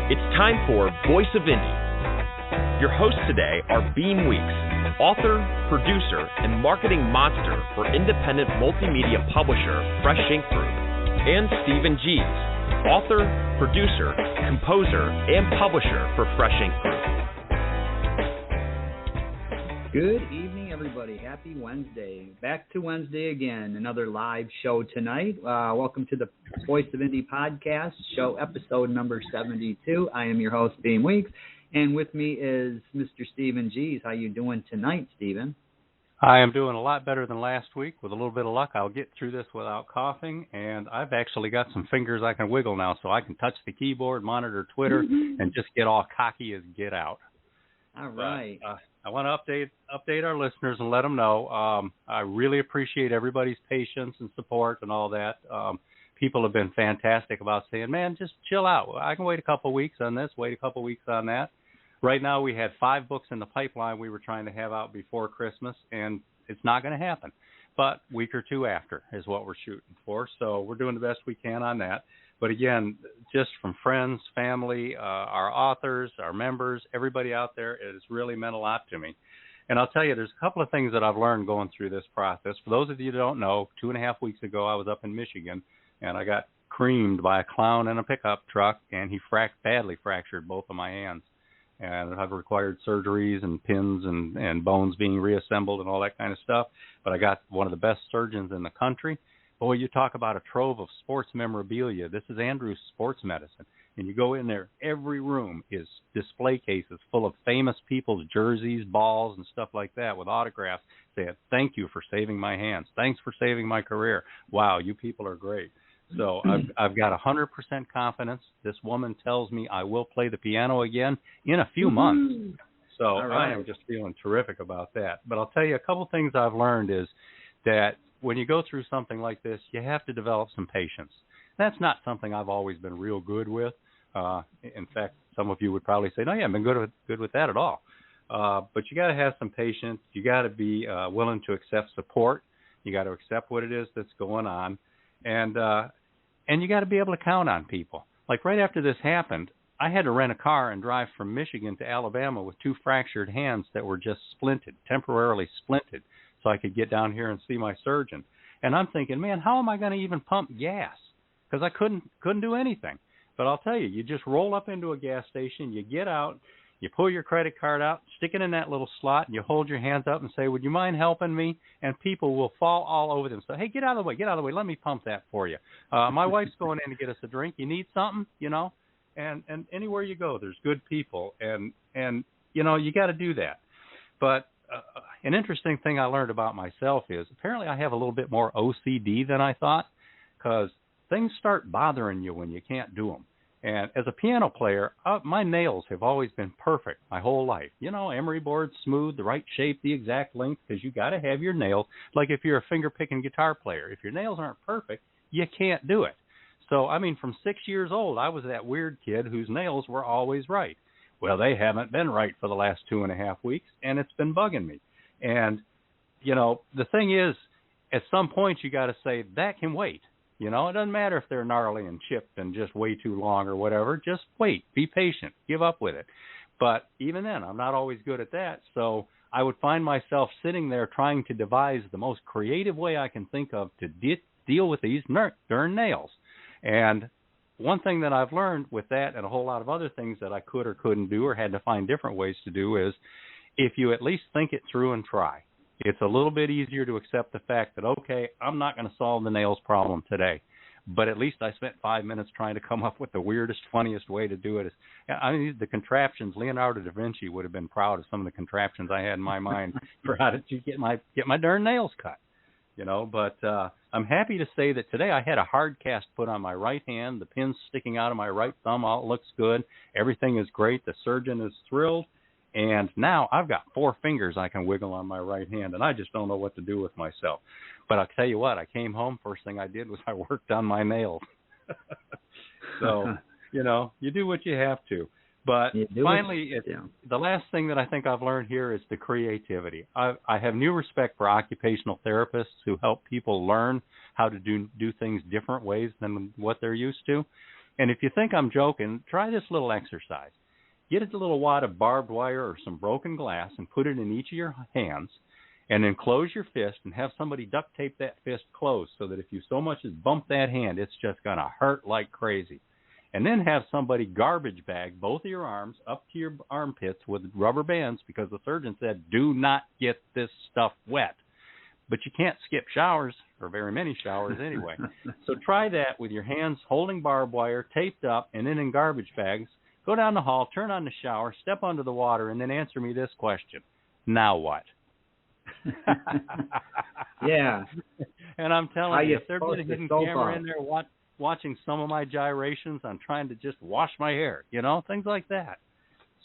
It's time for Voice of Indie. Your hosts today are Beem Weeks, author, producer, and marketing monster for independent multimedia publisher Fresh Ink Group, and Stephen Gies, author, producer, composer, and publisher for Fresh Ink Group. Good evening, everybody. Happy Wednesday. Back to Wednesday again, another live show tonight. Welcome to the Voice of Indie podcast, show episode number 72. I am your host, Beem Weeks, and with me is Mr. Stephen Gies. How you doing tonight, Stephen? I am doing a lot better than last week. With a little bit of luck, I'll get through this without coughing, and I've actually got some fingers I can wiggle now, so I can touch the keyboard, monitor Twitter, and just get all cocky as get out. All right. I want to update our listeners and let them know I really appreciate everybody's patience and support and all that. People have been fantastic about saying, man, just chill out. I can wait a couple weeks on this, wait a couple weeks on that. Right now we had 5 books in the pipeline we were trying to have out before Christmas, and it's not going to happen. But a week or two after is what we're shooting for, so we're doing the best we can on that. But again, just from friends, family, our authors, our members, everybody out there, it has really meant a lot to me. And I'll tell you, there's a couple of things that I've learned going through this process. For those of you who don't know, 2.5 weeks ago I was up in Michigan, and I got creamed by a clown in a pickup truck, and he badly fractured both of my hands. And I've required surgeries and pins and bones being reassembled and all that kind of stuff. But I got one of the best surgeons in the country. Boy, you talk about a trove of sports memorabilia. This is Andrew's Sports Medicine. And you go in there, every room is display cases full of famous people's jerseys, balls, and stuff like that with autographs saying, thank you for saving my hands. Thanks for saving my career. Wow, you people are great. So I've got 100% confidence. This woman tells me I will play the piano again in a few months. So I am just feeling terrific about that. But I'll tell you, a couple things I've learned is that when you go through something like this, you have to develop some patience. That's not something I've always been real good with. In fact, some of you would probably say, no, you haven't been good with that at all. But you got to have some patience. You got to be willing to accept support. You got to accept what it is that's going on. And you got to be able to count on people. Like right after this happened, I had to rent a car and drive from Michigan to Alabama with 2 fractured hands that were just temporarily splinted, so I could get down here and see my surgeon. And I'm thinking, man, how am I going to even pump gas? Because I couldn't do anything. But I'll tell you, you just roll up into a gas station, you get out, you pull your credit card out, stick it in that little slot, and you hold your hands up and say, would you mind helping me? And people will fall all over them. So, hey, get out of the way, let me pump that for you. My wife's going in to get us a drink. You need something, And anywhere you go, there's good people. And you got to do that. But an interesting thing I learned about myself is apparently I have a little bit more OCD than I thought, because things start bothering you when you can't do them. And as a piano player, my nails have always been perfect my whole life. Emery board, smooth, the right shape, the exact length, because you got to have your nails. Like if you're a finger-picking guitar player, if your nails aren't perfect, you can't do it. So, from 6 years old, I was that weird kid whose nails were always right. Well, they haven't been right for the last 2.5 weeks, and it's been bugging me. And, the thing is, at some point you got to say, that can wait. It doesn't matter if they're gnarly and chipped and just way too long or whatever. Just wait. Be patient. Give up with it. But even then, I'm not always good at that. So I would find myself sitting there trying to devise the most creative way I can think of to deal with these darn nails. And one thing that I've learned with that and a whole lot of other things that I could or couldn't do or had to find different ways to do is if you at least think it through and try. It's a little bit easier to accept the fact that, okay, I'm not going to solve the nails problem today, but at least I spent 5 minutes trying to come up with the weirdest, funniest way to do it. The contraptions, Leonardo da Vinci would have been proud of some of the contraptions I had in my mind for how to get my darn nails cut. But I'm happy to say that today I had a hard cast put on my right hand, the pin's sticking out of my right thumb, all looks good, everything is great, the surgeon is thrilled. And now I've got 4 fingers I can wiggle on my right hand, and I just don't know what to do with myself. But I'll tell you what, I came home, first thing I did was I worked on my nails. So, you do what you have to. But finally, the last thing that I think I've learned here is the creativity. I have new respect for occupational therapists who help people learn how to do things different ways than what they're used to. And if you think I'm joking, try this little exercise. Get a little wad of barbed wire or some broken glass and put it in each of your hands, and then close your fist and have somebody duct tape that fist closed so that if you so much as bump that hand, it's just going to hurt like crazy. And then have somebody garbage bag both of your arms up to your armpits with rubber bands, because the surgeon said, do not get this stuff wet. But you can't skip showers, or very many showers anyway. So try that with your hands holding barbed wire, taped up, and then in garbage bags. Go down the hall, turn on the shower, step under the water, and then answer me this question. Now what? Yeah. And I'm telling you, if there'd been a hidden camera in there watching some of my gyrations, I'm trying to just wash my hair, things like that.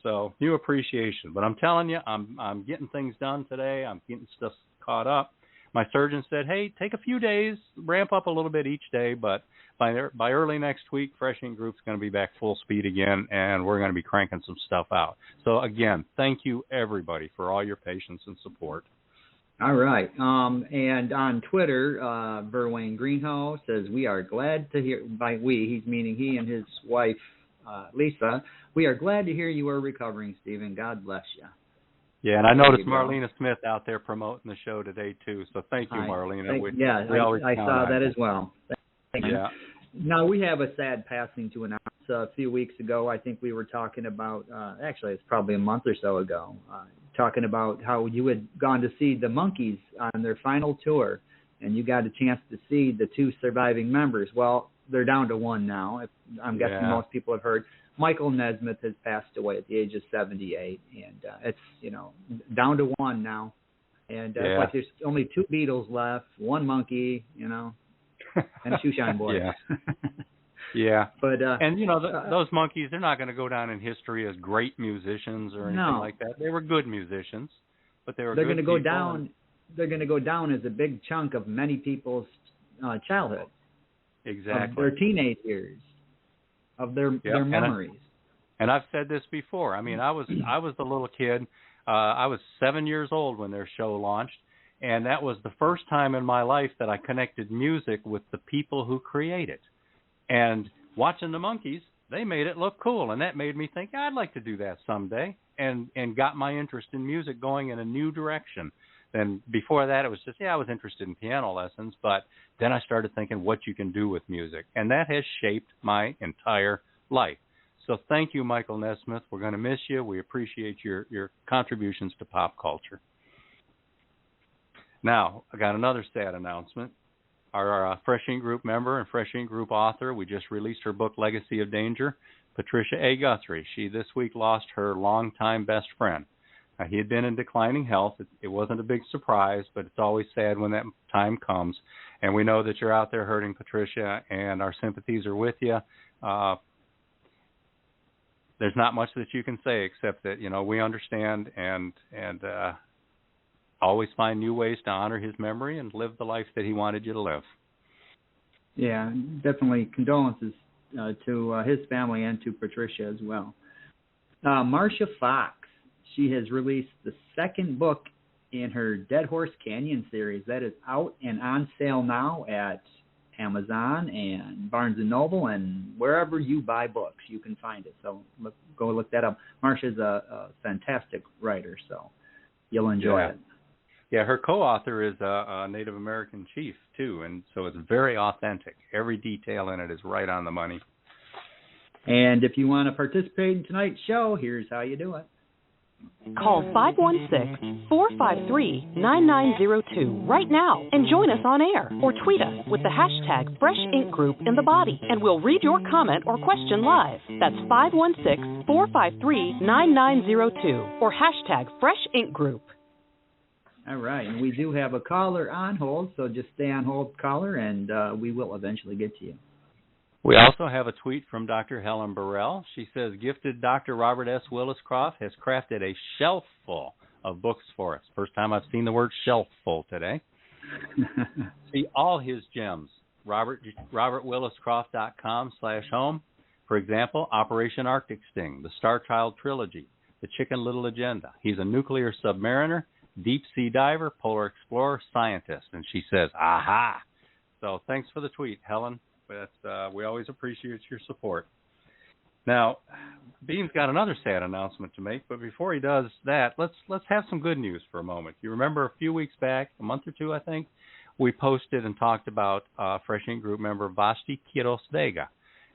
So new appreciation. But I'm telling you, I'm getting things done today. I'm getting stuff caught up. My surgeon said, hey, take a few days, ramp up a little bit each day, but by early next week, Fresh Ink Group's going to be back full speed again, and we're going to be cranking some stuff out. So, again, thank you, everybody, for all your patience and support. All right. And on Twitter, Verwayne Greenhow says, we are glad to hear, by we, he's meaning he and his wife, Lisa, we are glad to hear you are recovering, Stephen. God bless you. Yeah, and I noticed Marlena Smith out there promoting the show today, too. So thank you, Marlena. I saw that as well. Thank you. Yeah. Now, we have a sad passing to announce. A few weeks ago, I think we were talking about, actually, it's probably a month or so ago, talking about how you had gone to see the Monkees on their final tour, and you got a chance to see the two surviving members. Well, they're down to one now. I'm guessing most people have heard. Michael Nesmith has passed away at the age of 78, and it's, down to one now. And it's like there's only two Beatles left, one Monkey, and Shoeshine Boy. Yeah. But and those Monkees, they're not going to go down in history as great musicians or anything like that. They were good musicians, but they're going to go down. They're going to go down as a big chunk of many people's childhood. Exactly. Of their teenage years, of their memories. And I've said this before. I mean, I was the little kid. I was 7 years old when their show launched. And that was the first time in my life that I connected music with the people who create it. And watching the Monkees, they made it look cool. And that made me think, I'd like to do that someday. And got my interest in music going in a new direction. Then before that, it was just, I was interested in piano lessons. But then I started thinking what you can do with music. And that has shaped my entire life. So thank you, Michael Nesmith. We're going to miss you. We appreciate your contributions to pop culture. Now, I got another sad announcement. Our Fresh Ink Group member and Fresh Ink Group author, we just released her book, Legacy of Danger, Patricia A. Guthrie. She this week lost her longtime best friend. He had been in declining health. It wasn't a big surprise, but it's always sad when that time comes. And we know that you're out there hurting, Patricia, and our sympathies are with you. There's not much that you can say except that, we understand and always find new ways to honor his memory and live the life that he wanted you to live. Yeah, definitely condolences to his family and to Patricia as well. Marcia Fox, she has released the second book in her Dead Horse Canyon series. That is out and on sale now at Amazon and Barnes & Noble and wherever you buy books, you can find it. So go look that up. Marcia's a fantastic writer, so you'll enjoy it. Yeah, her co-author is a Native American chief, too, and so it's very authentic. Every detail in it is right on the money. And if you want to participate in tonight's show, here's how you do it. Call 516-453-9902 right now and join us on air, or tweet us with the hashtag Fresh Ink Group in the body, and we'll read your comment or question live. That's 516-453-9902 or hashtag Fresh Ink Group. All right, and we do have a caller on hold, so just stay on hold, caller, and we will eventually get to you. We also have a tweet from Dr. Helen Burrell. She says, gifted Dr. Robert S. Williscroft has crafted a shelf full of books for us. First time I've seen the word shelf full today. See all his gems. robertwilliscroft.com/home. For example, Operation Arctic Sting, the Starchild Trilogy, the Chicken Little Agenda. He's a nuclear submariner, deep sea diver, polar explorer, scientist. And she says, aha. So thanks for the tweet, Helen. We always appreciate your support. Now, Beem's got another sad announcement to make, but before he does that, let's have some good news for a moment. You remember a few weeks back, a month or two, I think, we posted and talked about Fresh Ink Group member Vashti Quiros Vega,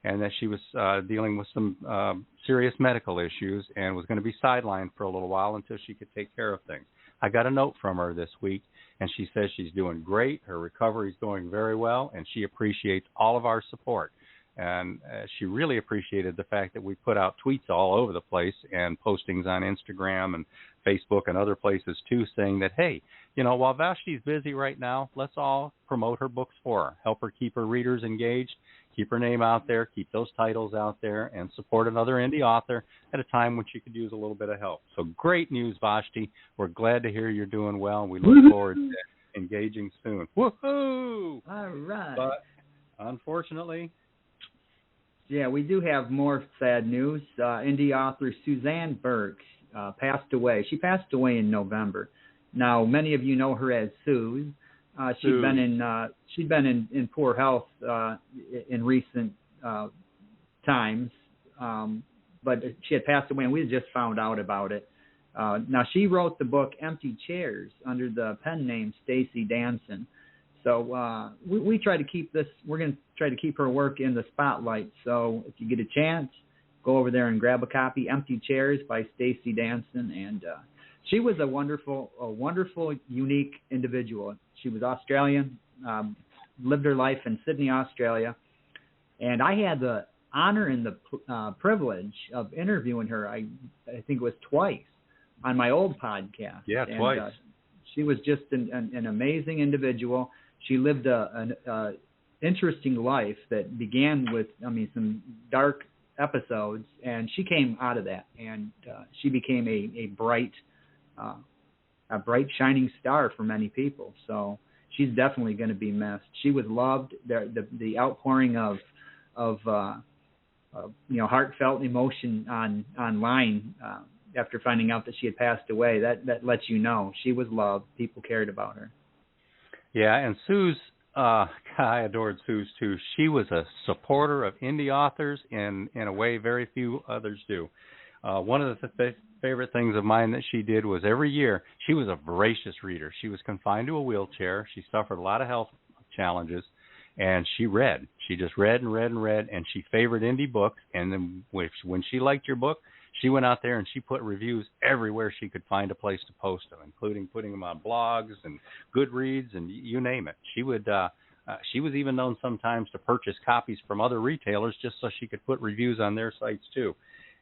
and that she was dealing with some serious medical issues and was going to be sidelined for a little while until she could take care of things. I got a note from her this week, and she says she's doing great, her recovery is going very well, and she appreciates all of our support. And she really appreciated the fact that we put out tweets all over the place and postings on Instagram and Facebook and other places, too, saying that, hey, while Vashti's busy right now, let's all promote her books for her, help her keep her readers engaged, keep her name out there, keep those titles out there, and support another indie author at a time when she could use a little bit of help. So great news, Vashti. We're glad to hear you're doing well, and we look forward to engaging soon. Woohoo! All right. But unfortunately... Yeah, we do have more sad news. Indie author Suzanne Burke passed away. She passed away in November. Now, many of you know her as Suze. She'd been in poor health in recent times, but she had passed away, and we had just found out about it. Now, she wrote the book Empty Chairs under the pen name Stacy Danson. So we try to keep this. We're going to try to keep her work in the spotlight. So if you get a chance, go over there and grab a copy. Empty Chairs by Stacy Danson, and she was a wonderful, unique individual. She was Australian, lived her life in Sydney, Australia, and I had the honor and the privilege of interviewing her. I think it was twice on my old podcast. Yeah, twice. She was just an amazing individual. She lived an interesting life that began with, some dark episodes, and she came out of that, and she became a bright, shining star for many people. So she's definitely going to be missed. She was loved. The outpouring of heartfelt emotion online after finding out that she had passed away, that lets you know she was loved. People cared about her. Yeah, and Suze, I adored Suze too. She was a supporter of indie authors in a way very few others do. One of the favorite things of mine that she did was every year, she was a voracious reader. She was confined to a wheelchair. She suffered a lot of health challenges, and she read. She just read and read and read, and she favored indie books. And then when she liked your book, she went out there and she put reviews everywhere she could find a place to post them, including putting them on blogs and Goodreads and you name it. She would. She was even known sometimes to purchase copies from other retailers just so she could put reviews on their sites too.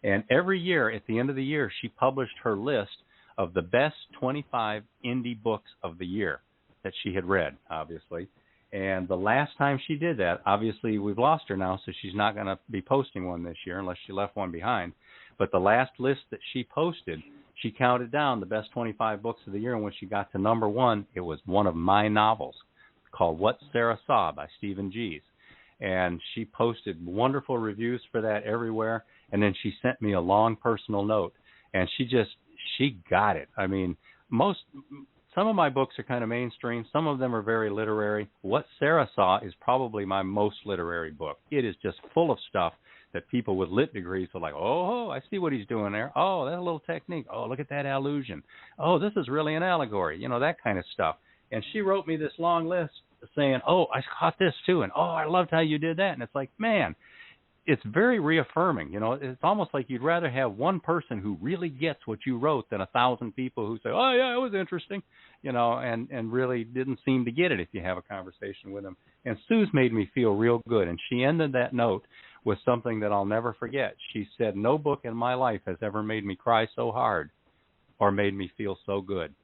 And every year, at the end of the year, she published her list of the best 25 indie books of the year that she had read, obviously. And the last time she did that, obviously we've lost her now, so she's not going to be posting one this year unless she left one behind. But the last list that she posted, she counted down the best 25 books of the year, and when she got to number one, it was one of my novels called What Sarah Saw by Stephen Gies. And she posted wonderful reviews for that everywhere, and then she sent me a long personal note, and she got it. I mean, some of my books are kind of mainstream. Some of them are very literary. What Sarah Saw is probably my most literary book. It is just full of stuff that people with lit degrees are like, oh, I see what he's doing there. Oh, that's a little technique. Oh, look at that allusion. Oh, this is really an allegory. That kind of stuff. And she wrote me this long list saying, oh, I caught this too. And, oh, I loved how you did that. And it's like, man, it's very reaffirming. It's almost like you'd rather have one person who really gets what you wrote than 1,000 people who say, oh, yeah, it was interesting, and really didn't seem to get it if you have a conversation with them. And Suze made me feel real good. And she ended that note with something that I'll never forget. She said, no book in my life has ever made me cry so hard or made me feel so good.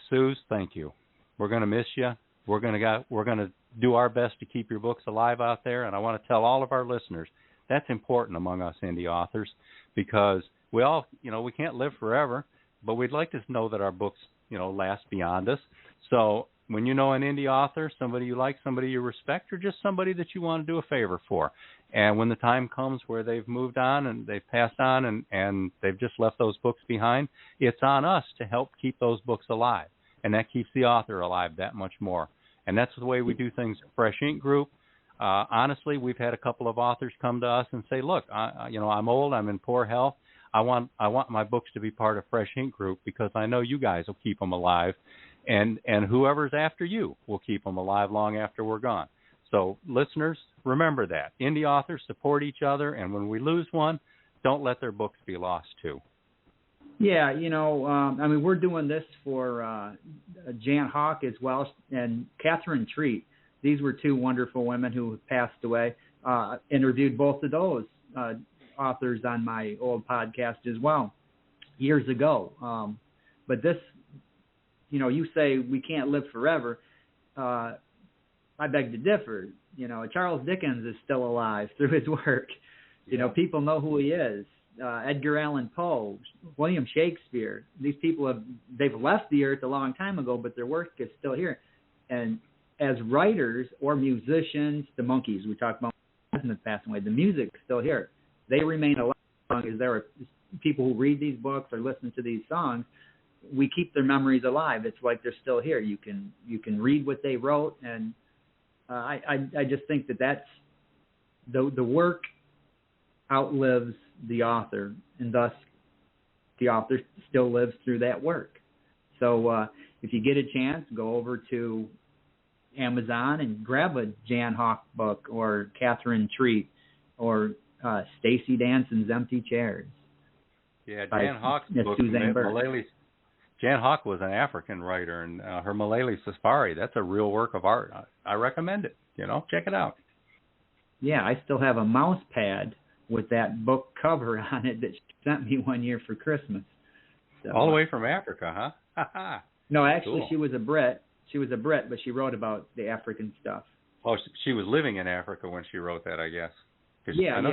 Suze, thank you. We're going to miss you. We're going to do our best to keep your books alive out there, and I want to tell all of our listeners that's important among us indie authors because we all, we can't live forever, but we'd like to know that our books, last beyond us. So when you know an indie author, somebody you like, somebody you respect, or just somebody that you want to do a favor for, and when the time comes where they've moved on and they've passed on and they've just left those books behind, it's on us to help keep those books alive, and that keeps the author alive that much more. And that's the way we do things at Fresh Ink Group. Honestly, we've had a couple of authors come to us and say, look, I'm old, I'm in poor health. I want my books to be part of Fresh Ink Group because I know you guys will keep them alive, and whoever's after you will keep them alive long after we're gone. So listeners, remember that. Indie authors support each other, and when we lose one, don't let their books be lost too. Yeah, we're doing this for Jan Hawk as well, and Catherine Treat. These were two wonderful women who passed away. Interviewed both of those authors on my old podcast as well years ago. But this, you say we can't live forever. I beg to differ. Charles Dickens is still alive through his work. People know who he is. Edgar Allan Poe, William Shakespeare. These people they've left the earth a long time ago, but their work is still here. And as writers or musicians, the Monkees, we talked about Nesmith passing away, the music's still here. They remain alive as long as there are people who read these books or listen to these songs. We keep their memories alive. It's like they're still here. You can read what they wrote, and I just think that's the work outlives the author, and thus the author still lives through that work. So if you get a chance, go over to Amazon and grab a Jan Hawk book or Catherine Treat or Stacey Danson's Empty Chairs. Yeah, Jan Hawk's book, Suzanne Burke. Jan Hawk was an African writer, and her Malele Safari, that's a real work of art. I recommend it. Check it out. Yeah, I still have a mouse pad with that book cover on it that she sent me one year for Christmas. So, all the way from Africa, huh? No, actually, cool. She was a Brit, but she wrote about the African stuff. Oh, she was living in Africa when she wrote that, I guess. She may have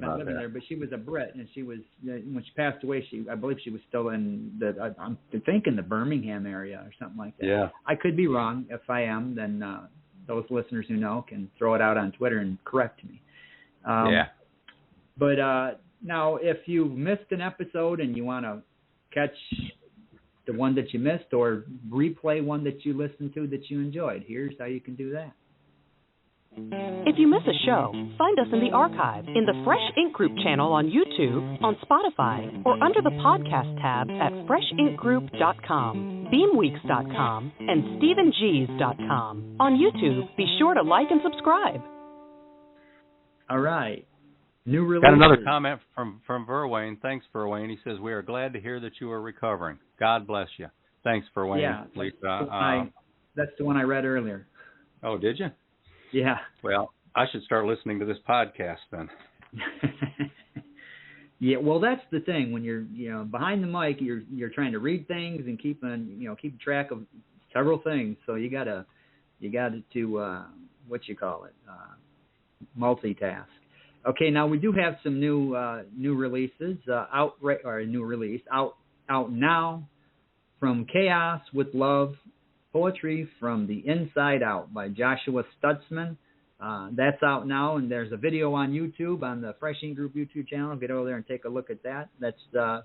been living there, but she was a Brit, and she was when she passed away. I believe she was still in I'm thinking the Birmingham area or something like that. Yeah, I could be wrong. If I am, then those listeners who know can throw it out on Twitter and correct me. Yeah. But now, if you missed an episode and you want to catch the one that you missed or replay one that you listened to that you enjoyed, here's how you can do that. If you miss a show, find us in the archive, in the Fresh Ink Group channel on YouTube, on Spotify, or under the podcast tab at freshinkgroup.com, beamweeks.com, and stephengs.com. On YouTube, be sure to like and subscribe. All right. New release. Got another comment from Verwayne. Thanks, Verwayne. He says, we are glad to hear that you are recovering. God bless you. Thanks, Verwayne. Yeah, that's the one I read earlier. Oh, did you? Yeah. Well, I should start listening to this podcast then. Yeah, well, that's the thing. When you're behind the mic, you're trying to read things and keep track of several things. So you got to multitask. Okay, now we do have some new releases out now. From Chaos with Love, Poetry from the Inside Out by Joshua Stutzman. That's out now, and there's a video on YouTube, on the Fresh Ink Group YouTube channel. Get over there and take a look at that. That's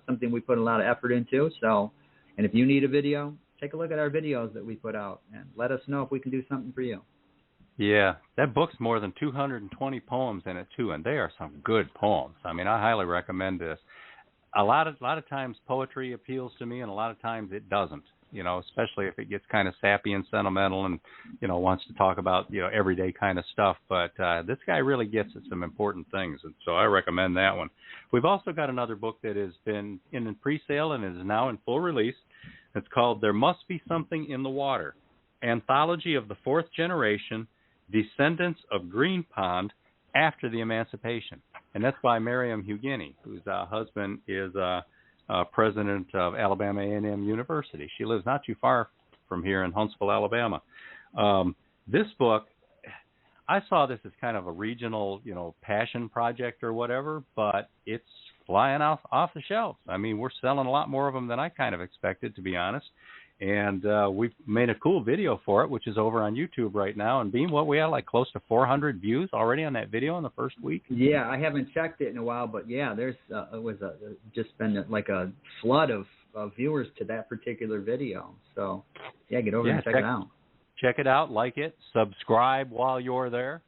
something we put a lot of effort into. So, and if you need a video, take a look at our videos that we put out, and let us know if we can do something for you. Yeah, that book's more than 220 poems in it, too, and they are some good poems. I mean, I highly recommend this. A lot of times poetry appeals to me, and a lot of times it doesn't. Especially if it gets kind of sappy and sentimental and, wants to talk about, everyday kind of stuff. But this guy really gets at some important things, and so I recommend that one. We've also got another book that has been in pre-sale and is now in full release. It's called There Must Be Something in the Water, Anthology of the Fourth Generation, Descendants of Green Pond After the Emancipation. And that's by Miriam Hughini, whose husband is president of Alabama A&M University. She lives not too far from here in Huntsville, Alabama. This book, I saw this as kind of a regional, passion project or whatever, but it's flying off the shelves. I mean, we're selling a lot more of them than I kind of expected, to be honest. And we've made a cool video for it, which is over on YouTube right now. And Beem, we had like close to 400 views already on that video in the first week. Yeah, I haven't checked it in a while, but yeah, there's just been like a flood of viewers to that particular video. So yeah, get over and check it out. Check it out, like it, subscribe while you're there.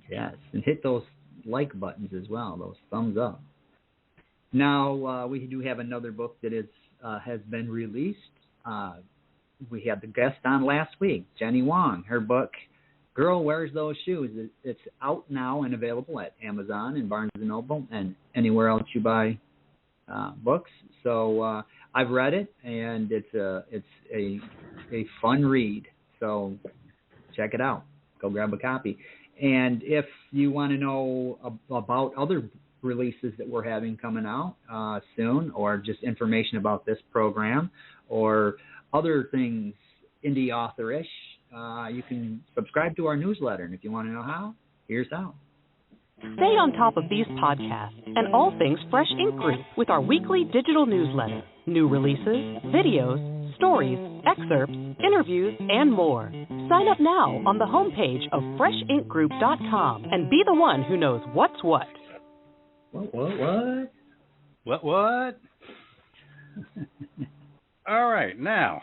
Yes, and hit those like buttons as well, those thumbs up. Now, we do have another book that is has been released. We had the guest on last week, Jenny Wong. Her book, Girl Wears Those Shoes, it's out now and available at Amazon and Barnes & Noble and anywhere else you buy books. So I've read it, and it's a fun read. So check it out. Go grab a copy. And if you want to know about other releases that we're having coming out soon, or just information about this program, or other things indie author-ish, you can subscribe to our newsletter. And if you want to know how, here's how. Stay on top of these podcasts and all things Fresh Ink Group with our weekly digital newsletter. New releases, videos, stories, excerpts, interviews, and more. Sign up now on the homepage of freshinkgroup.com and be the one who knows what's what. What? All right, now,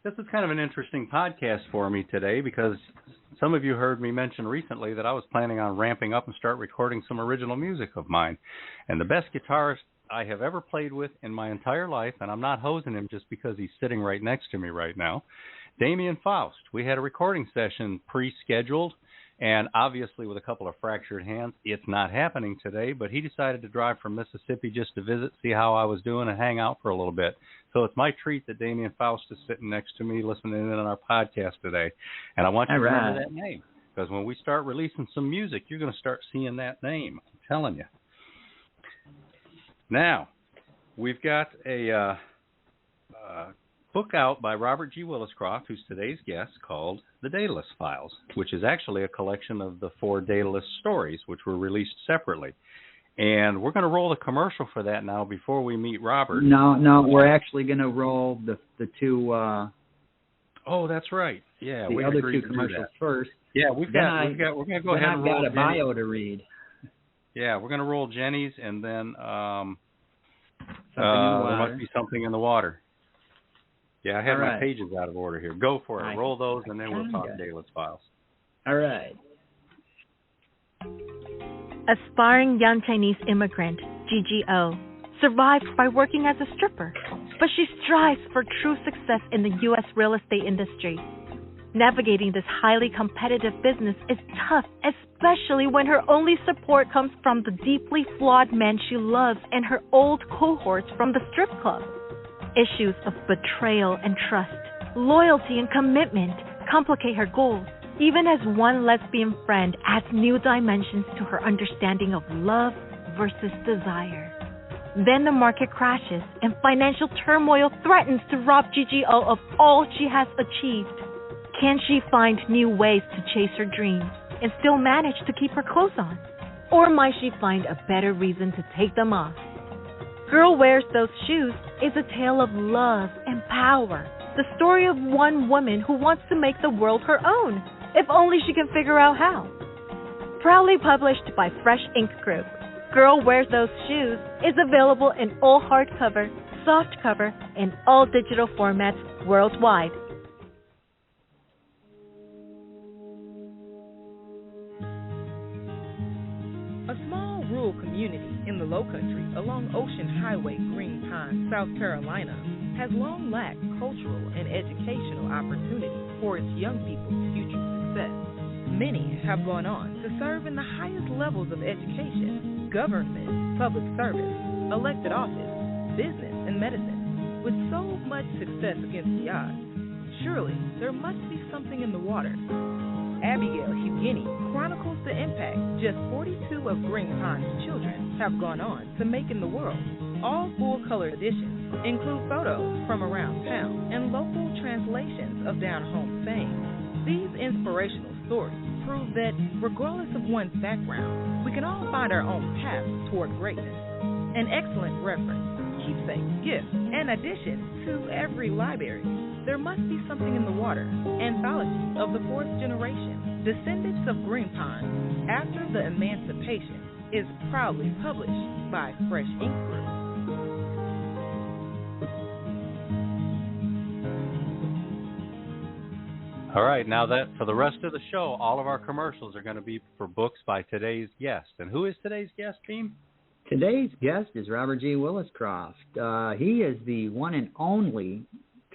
this is kind of an interesting podcast for me today because some of you heard me mention recently that I was planning on ramping up and start recording some original music of mine. And the best guitarist I have ever played with in my entire life, and I'm not hosing him just because he's sitting right next to me right now, Damien Faust. We had a recording session pre-scheduled, and obviously with a couple of fractured hands, it's not happening today, but he decided to drive from Mississippi just to visit, see how I was doing, and hang out for a little bit. So it's my treat that Damien Faust is sitting next to me listening in on our podcast today. And I want you to remember that name, because when we start releasing some music, you're going to start seeing that name. I'm telling you. Now, we've got a book out by Robert G Willis-Croft, who's today's guest, called The Daedalus Files, which is actually a collection of the 4 Daedalus stories, which were released separately. And we're going to roll the commercial for that now before we meet Robert. No, we're actually going to roll the two. Oh, that's right. Yeah, the we other agreed two to commercials first. Yeah, we're going to go ahead and roll. I've got a bio to read. Yeah, we're going to roll Jenny's, and then there must be something in the water. Yeah, I had my pages out of order here. Go for it. Roll those, and then we'll talk Daedalus Files. All right. Aspiring young Chinese immigrant, GGO, survives by working as a stripper, but she strives for true success in the U.S. real estate industry. Navigating this highly competitive business is tough, especially when her only support comes from the deeply flawed men she loves and her old cohorts from the strip club. Issues of betrayal and trust, loyalty and commitment complicate her goals, even as one lesbian friend adds new dimensions to her understanding of love versus desire. Then the market crashes and financial turmoil threatens to rob GGO of all she has achieved. Can she find new ways to chase her dreams and still manage to keep her clothes on? Or might she find a better reason to take them off? Girl Wears Those Shoes is a tale of love and power. The story of one woman who wants to make the world her own, if only she can figure out how. Proudly published by Fresh Ink Group, Girl Wears Those Shoes is available in all hardcover, softcover, and all digital formats worldwide. A small rural community in the Lowcountry along Ocean Highway, Green Pond, South Carolina, has long lacked cultural and educational opportunity for its young people's future success. Many have gone on to serve in the highest levels of education, government, public service, elected office, business, and medicine. With so much success against the odds, surely there must be something in the water. Abigail Hughini chronicles the impact just 42 of Green Pond's children have gone on to make in the world. All full-color editions include photos from around town and local translations of down-home sayings. These inspirational stories prove that, regardless of one's background, we can all find our own path toward greatness. An excellent reference, keepsake, gift, and addition to every library. There Must Be Something in the Water, anthology of the 4th generation, descendants of Green Pond, after the emancipation, is proudly published by Fresh Ink Group. All right, now that for the rest of the show, all of our commercials are going to be for books by today's guest. And who is today's guest, Beem? Today's guest is Robert G. Willis-Croft. He is the one and only,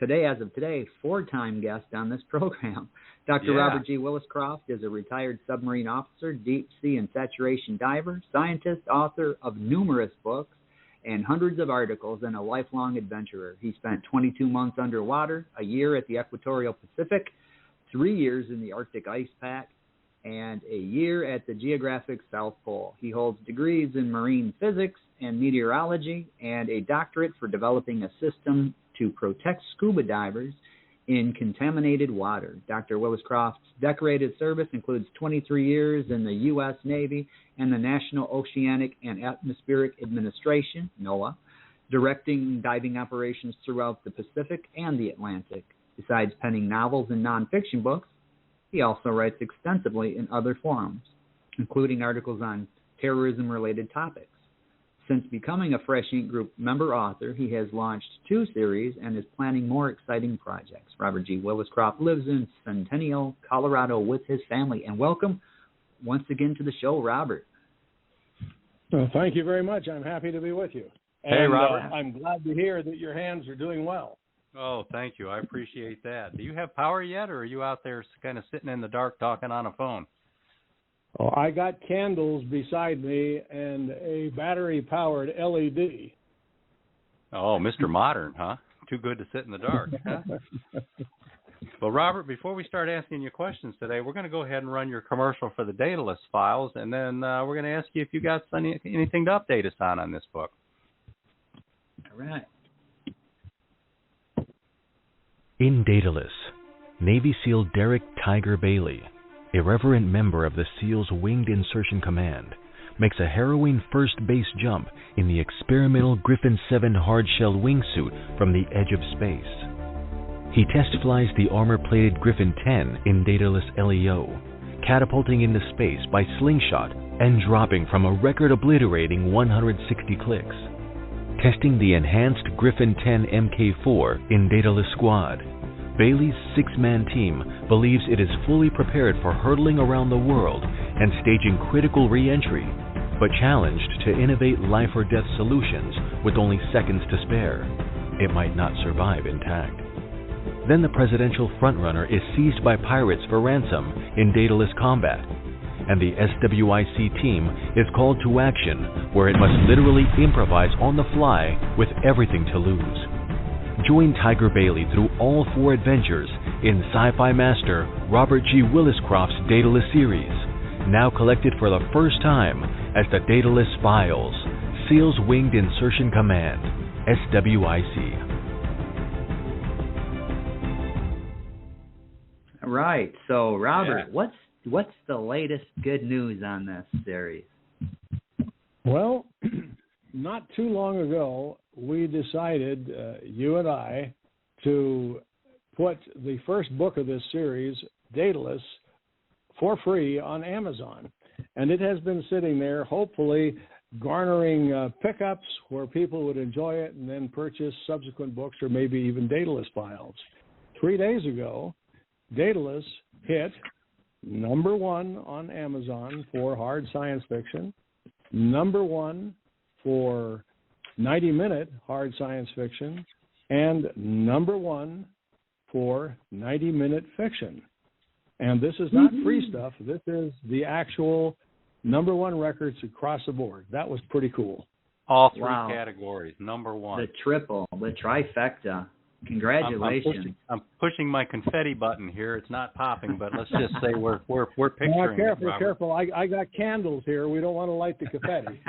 as of today, 4-time guest on this program. Dr. Robert G. Willis-Croft is a retired submarine officer, deep sea and saturation diver, scientist, author of numerous books, and hundreds of articles, and a lifelong adventurer. He spent 22 months underwater, a year at the equatorial Pacific, 3 years in the Arctic ice pack, and a year at the geographic South Pole. He holds degrees in marine physics and meteorology and a doctorate for developing a system to protect scuba divers in contaminated water. Dr. Willis-Croft's decorated service includes 23 years in the U.S. Navy and the National Oceanic and Atmospheric Administration, NOAA, directing diving operations throughout the Pacific and the Atlantic. Besides penning novels and nonfiction books, he also writes extensively in other forums, including articles on terrorism-related topics. Since becoming a Fresh Ink Group member author, he has launched 2 series and is planning more exciting projects. Robert G. Willis-Croft lives in Centennial, Colorado with his family. And welcome once again to the show, Robert. Well, thank you very much. I'm happy to be with you. Hey, Robert. I'm glad to hear that your hands are doing well. Oh, thank you. I appreciate that. Do you have power yet, or are you out there kind of sitting in the dark talking on a phone? Oh, I got candles beside me and a battery-powered LED. Oh, Mr. Modern, huh? Too good to sit in the dark, huh? Well, Robert, before we start asking you questions today, we're going to go ahead and run your commercial for the Daedalus Files, and then we're going to ask you if you got anything to update us on this book. All right. In Daedalus, Navy SEAL Derek Tiger Bailey, irreverent member of the SEAL's Winged Insertion Command, makes a harrowing first base jump in the experimental Griffin 7 hard-shell wingsuit from the edge of space. He test flies the armor-plated Griffin 10 in Daedalus LEO, catapulting into space by slingshot and dropping from a record-obliterating 160 clicks. Testing the enhanced Griffin 10 MK4 in Daedalus Squad, Bailey's 6-man team believes it is fully prepared for hurtling around the world and staging critical re-entry, but challenged to innovate life-or-death solutions with only seconds to spare. It might not survive intact. Then the presidential frontrunner is seized by pirates for ransom in Daedalus Combat, and the SWIC team is called to action where it must literally improvise on the fly with everything to lose. Join Tiger Bailey through all 4 adventures in Sci-Fi Master Robert G. Willis-Croft's Daedalus series, now collected for the first time as the Daedalus Files, SEAL's Winged Insertion Command, SWIC. All right. So, Robert, what's the latest good news on this series? Well, not too long ago, we decided, you and I, to put the first book of this series, Daedalus, for free on Amazon. And it has been sitting there, hopefully garnering pickups where people would enjoy it and then purchase subsequent books or maybe even Daedalus Files. 3 days ago, Daedalus hit number 1 on Amazon for hard science fiction, number 1 for 90-minute hard science fiction, and number 1 for 90-minute fiction. And this is not free stuff. This is the actual number 1 records across the board. That was pretty cool. All 3 categories, number 1. The triple, the trifecta. Congratulations. I'm pushing my confetti button here. It's not popping, but let's just say we're picturing it. Careful. I got candles here. We don't want to light the confetti.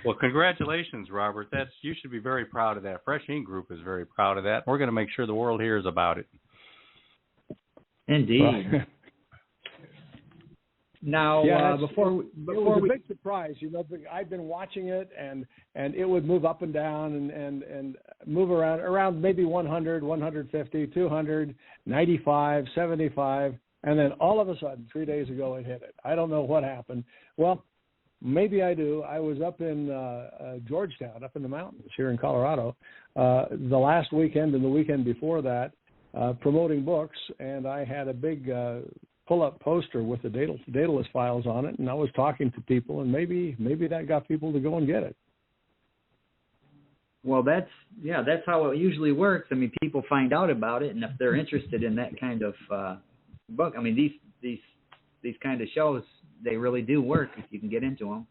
Well, congratulations, Robert. You should be very proud of that. Fresh Ink Group is very proud of that. We're going to make sure the world hears about it. Indeed. Now, before it was a big surprise. You know, I've been watching it, and it would move up and down and move around maybe 100, 150, 200, 95, 75, and then all of a sudden, 3 days ago, it hit it. I don't know what happened. Well, maybe I do. I was up in Georgetown, up in the mountains here in Colorado, the last weekend and the weekend before that, promoting books, and I had a big pull-up poster with the Daedalus Files on it, and I was talking to people, and maybe that got people to go and get it. Well, that's how it usually works. I mean, people find out about it, and if they're interested in that kind of book, I mean, these kind of shows, they really do work if you can get into them.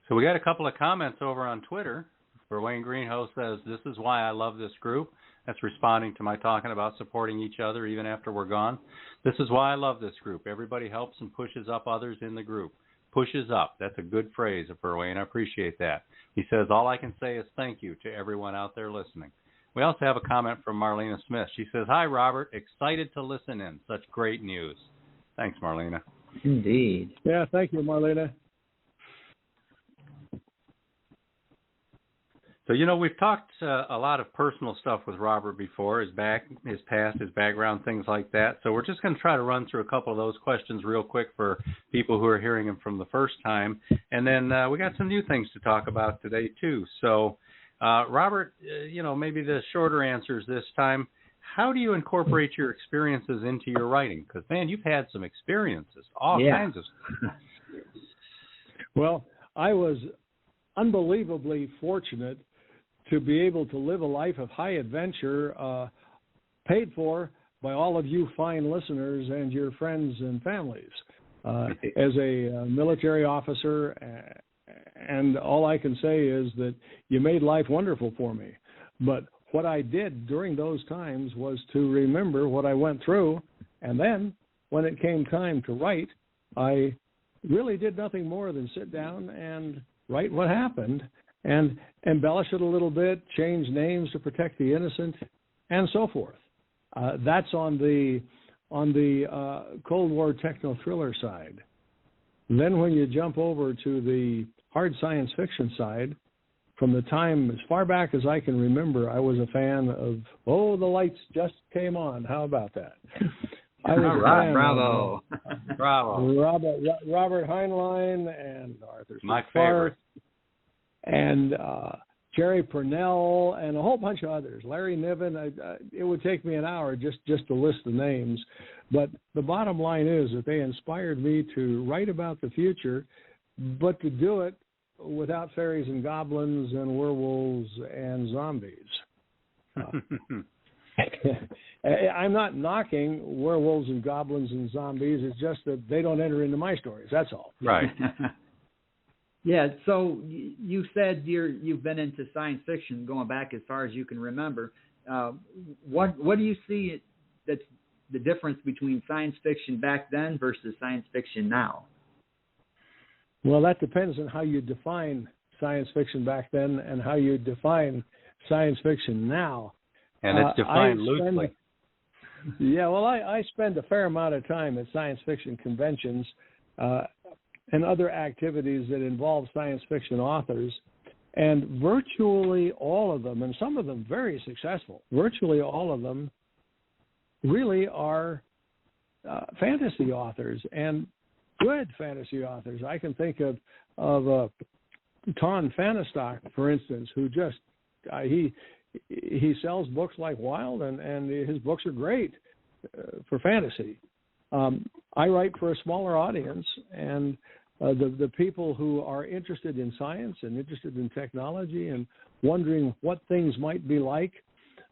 So we got a couple of comments over on Twitter. Where Wayne Greenhouse says, "This is why I love this group." That's responding to my talking about supporting each other even after we're gone. "This is why I love this group. Everybody helps and pushes up others in the group." Pushes up. That's a good phrase for Wayne. I appreciate that. He says, "All I can say is thank you to everyone out there listening." We also have a comment from Marlena Smith. She says, "Hi, Robert. Excited to listen in. Such great news." Thanks, Marlena. Indeed. Yeah, thank you, Marlena. So, we've talked a lot of personal stuff with Robert before, his past, his background, things like that. So we're just going to try to run through a couple of those questions real quick for people who are hearing him from the first time. And then we got some new things to talk about today, too. So, Robert, maybe the shorter answers this time. How do you incorporate your experiences into your writing? Because, man, you've had some experiences, all kinds of stuff. Well, I was unbelievably fortunate to be able to live a life of high adventure, paid for by all of you fine listeners and your friends and families. As a military officer, and all I can say is that you made life wonderful for me. But what I did during those times was to remember what I went through, and then when it came time to write, I really did nothing more than sit down and write what happened and embellish it a little bit, change names to protect the innocent, and so forth. That's on the Cold War techno-thriller side. Then when you jump over to the hard science fiction side, from the time as far back as I can remember, I was a fan of, the lights just came on. How about that? I was Bravo. Robert Heinlein and Arthur My Clarke favorite. And Jerry Purnell and a whole bunch of others. Larry Niven. It would take me an hour just to list the names. But the bottom line is that they inspired me to write about the future, but to do it without fairies and goblins and werewolves and zombies. I'm not knocking werewolves and goblins and zombies. It's just that they don't enter into my stories. That's all. Right. Yeah, so you said you've been into science fiction going back as far as you can remember. What do you see that's the difference between science fiction back then versus science fiction now? Well, that depends on how you define science fiction back then and how you define science fiction now. And it's defined loosely. Yeah, well, I spend a fair amount of time at science fiction conventions and other activities that involve science fiction authors, and virtually all of them, and some of them very successful, virtually all of them really are fantasy authors, and good fantasy authors. I can think of Ton Fanistock, for instance, who just he sells books like wild, and his books are great for fantasy. I write for a smaller audience, and the people who are interested in science and interested in technology and wondering what things might be like,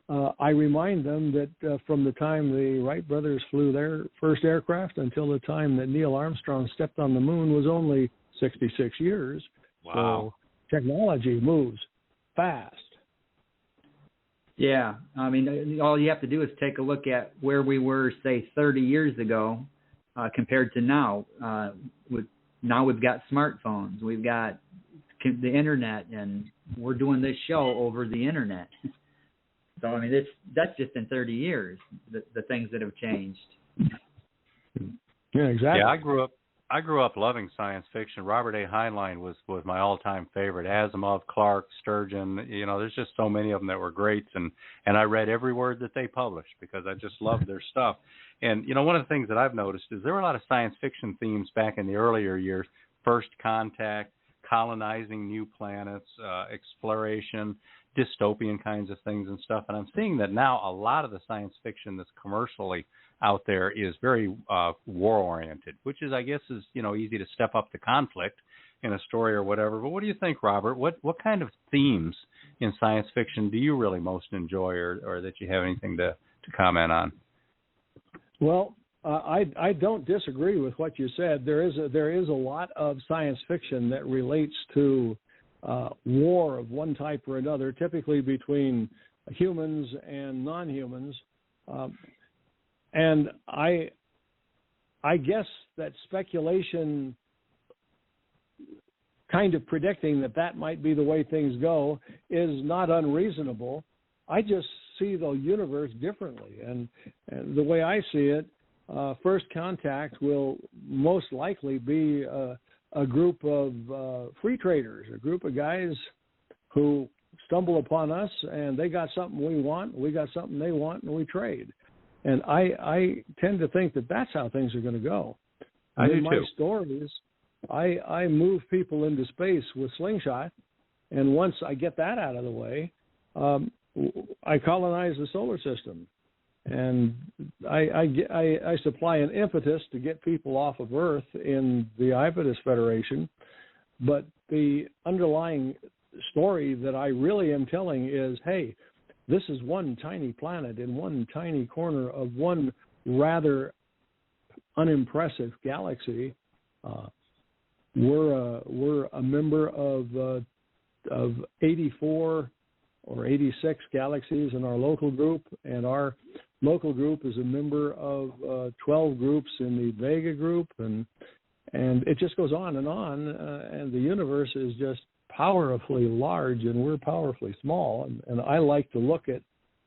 I remind them that from the time the Wright brothers flew their first aircraft until the time that Neil Armstrong stepped on the moon was only 66 years. Wow. So technology moves fast. Yeah, I mean, all you have to do is take a look at where we were, say, 30 years ago compared to now. Now we've got smartphones, we've got the internet, and we're doing this show over the internet. So, I mean, that's just in 30 years, the things that have changed. Yeah, exactly. Yeah, I grew up loving science fiction. Robert A. Heinlein was my all-time favorite. Asimov, Clarke, Sturgeon. There's just so many of them that were greats, and I read every word that they published because I just loved their stuff. And, one of the things that I've noticed is there were a lot of science fiction themes back in the earlier years: first contact, colonizing new planets, exploration, dystopian kinds of things and stuff. And I'm seeing that now a lot of the science fiction that's commercially out there is very war-oriented, which is, I guess, is, easy to step up the conflict in a story or whatever. But what do you think, Robert? What kind of themes in science fiction do you really most enjoy, or that you have anything to comment on? Well, I don't disagree with what you said. There is a lot of science fiction that relates to war of one type or another, typically between humans and non-humans. And I guess that speculation, kind of predicting that might be the way things go, is not unreasonable. I just see the universe differently, and the way I see it, First Contact will most likely be a group of free traders, a group of guys who stumble upon us, and they got something we want, we got something they want, and we trade. And I tend to think that that's how things are going to go. I do in my too. Stories, I move people into space with slingshot, and once I get that out of the way, I colonize the solar system. And I supply an impetus to get people off of Earth in the Ort Federation. But the underlying story that I really am telling is, hey, this is one tiny planet in one tiny corner of one rather unimpressive galaxy. We're a member of 84 or 86 galaxies in our local group, and our local group is a member of 12 groups in the Vega group, and it just goes on, and the universe is just powerfully large, and we're powerfully small, and I like to look at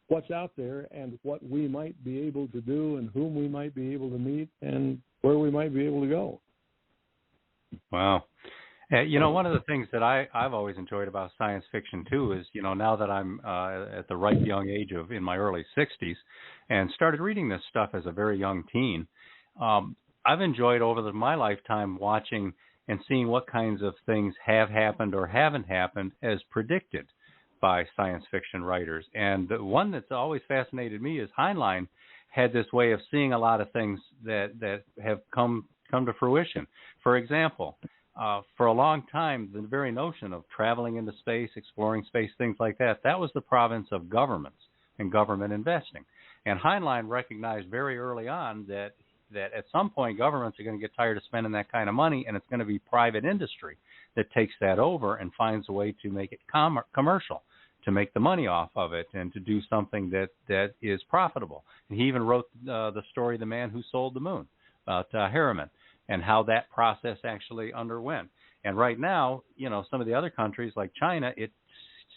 what's out there and what we might be able to do and whom we might be able to meet and where we might be able to go. Wow. One of the things that I've always enjoyed about science fiction, too, is, now that I'm at the ripe young age of in my early 60s and started reading this stuff as a very young teen, I've enjoyed over my lifetime watching and seeing what kinds of things have happened or haven't happened as predicted by science fiction writers. And the one that's always fascinated me is Heinlein had this way of seeing a lot of things that have come to fruition. For example, for a long time, the very notion of traveling into space, exploring space, things like that was the province of governments and government investing. And Heinlein recognized very early on that at some point governments are going to get tired of spending that kind of money, and it's going to be private industry that takes that over and finds a way to make it commercial, to make the money off of it, and to do something that is profitable. And he even wrote the story The Man Who Sold the Moon about Harriman and how that process actually underwent. And right now, some of the other countries like China, it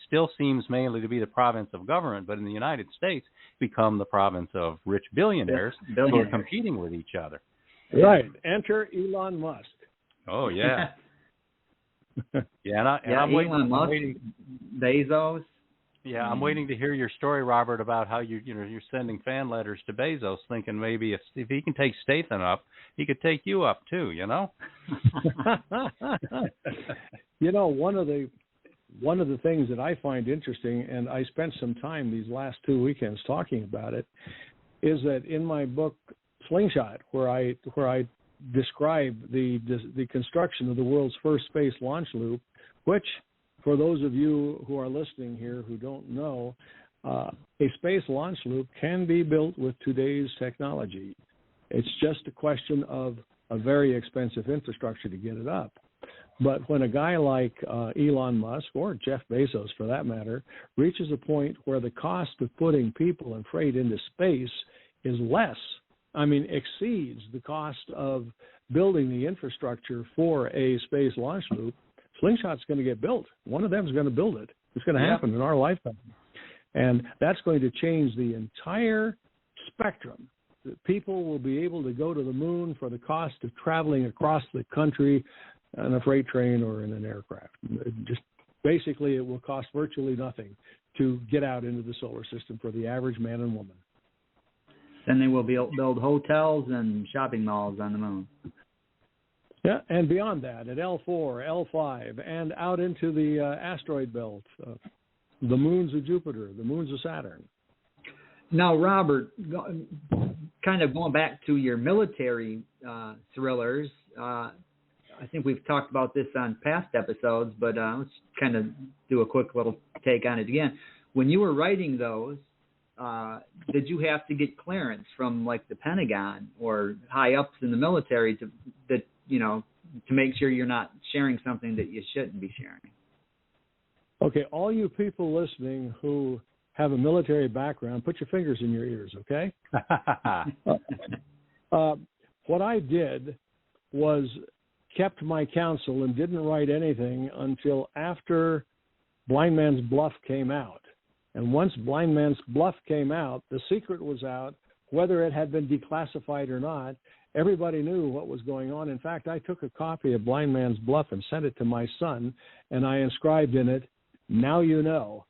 still seems mainly to be the province of government, but in the United States, become the province of rich billionaires who are competing with each other. Right. Enter Elon Musk. Oh, yeah. I'm Elon Musk, Bezos. Yeah, I'm waiting to hear your story, Robert, about how you're sending fan letters to Bezos, thinking maybe if he can take Statham up, he could take you up too. One of the things that I find interesting, and I spent some time these last 2 weekends talking about it, is that in my book Slingshot, where I describe the construction of the world's first space launch loop, which, for those of you who are listening here who don't know, a space launch loop can be built with today's technology. It's just a question of a very expensive infrastructure to get it up. But when a guy like Elon Musk, or Jeff Bezos for that matter, reaches a point where the cost of putting people and freight into space is exceeds the cost of building the infrastructure for a space launch loop, Slingshot's going to get built. One of them is going to build it. It's going to happen in our lifetime. And that's going to change the entire spectrum. People will be able to go to the moon for the cost of traveling across the country on a freight train or in an aircraft. Basically, it will cost virtually nothing to get out into the solar system for the average man and woman. Then they will build hotels and shopping malls on the moon. Yeah, and beyond that, at L4, L5, and out into the asteroid belt. the moons of Jupiter, the moons of Saturn. Now, Robert, kind of going back to your military thrillers, I think we've talked about this on past episodes, but let's kind of do a quick little take on it again. When you were writing those, did you have to get clearance from like the Pentagon or high ups in the military to make sure you're not sharing something that you shouldn't be sharing? Okay, all you people listening who have a military background, put your fingers in your ears, okay? What I did was kept my counsel and didn't write anything until after Blind Man's Bluff came out. And once Blind Man's Bluff came out, the secret was out. Whether it had been declassified or not, everybody knew what was going on. In fact, I took a copy of Blind Man's Bluff and sent it to my son, and I inscribed in it, "Now you know!"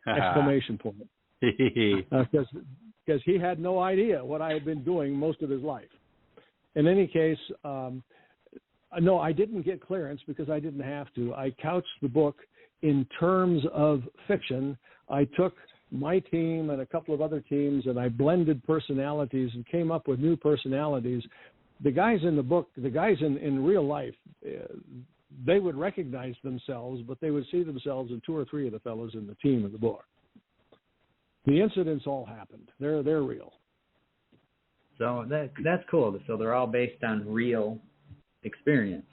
exclamation point. Because he had no idea what I had been doing most of his life. In any case, no, I didn't get clearance because I didn't have to. I couched the book in terms of fiction. I took my team and a couple of other teams, and I blended personalities and came up with new personalities. The guys in the book, the guys in real life, they would recognize themselves, but they would see themselves in 2 or 3 of the fellows in the team in the book. The incidents all happened. They're real. So that's cool. So they're all based on real experience.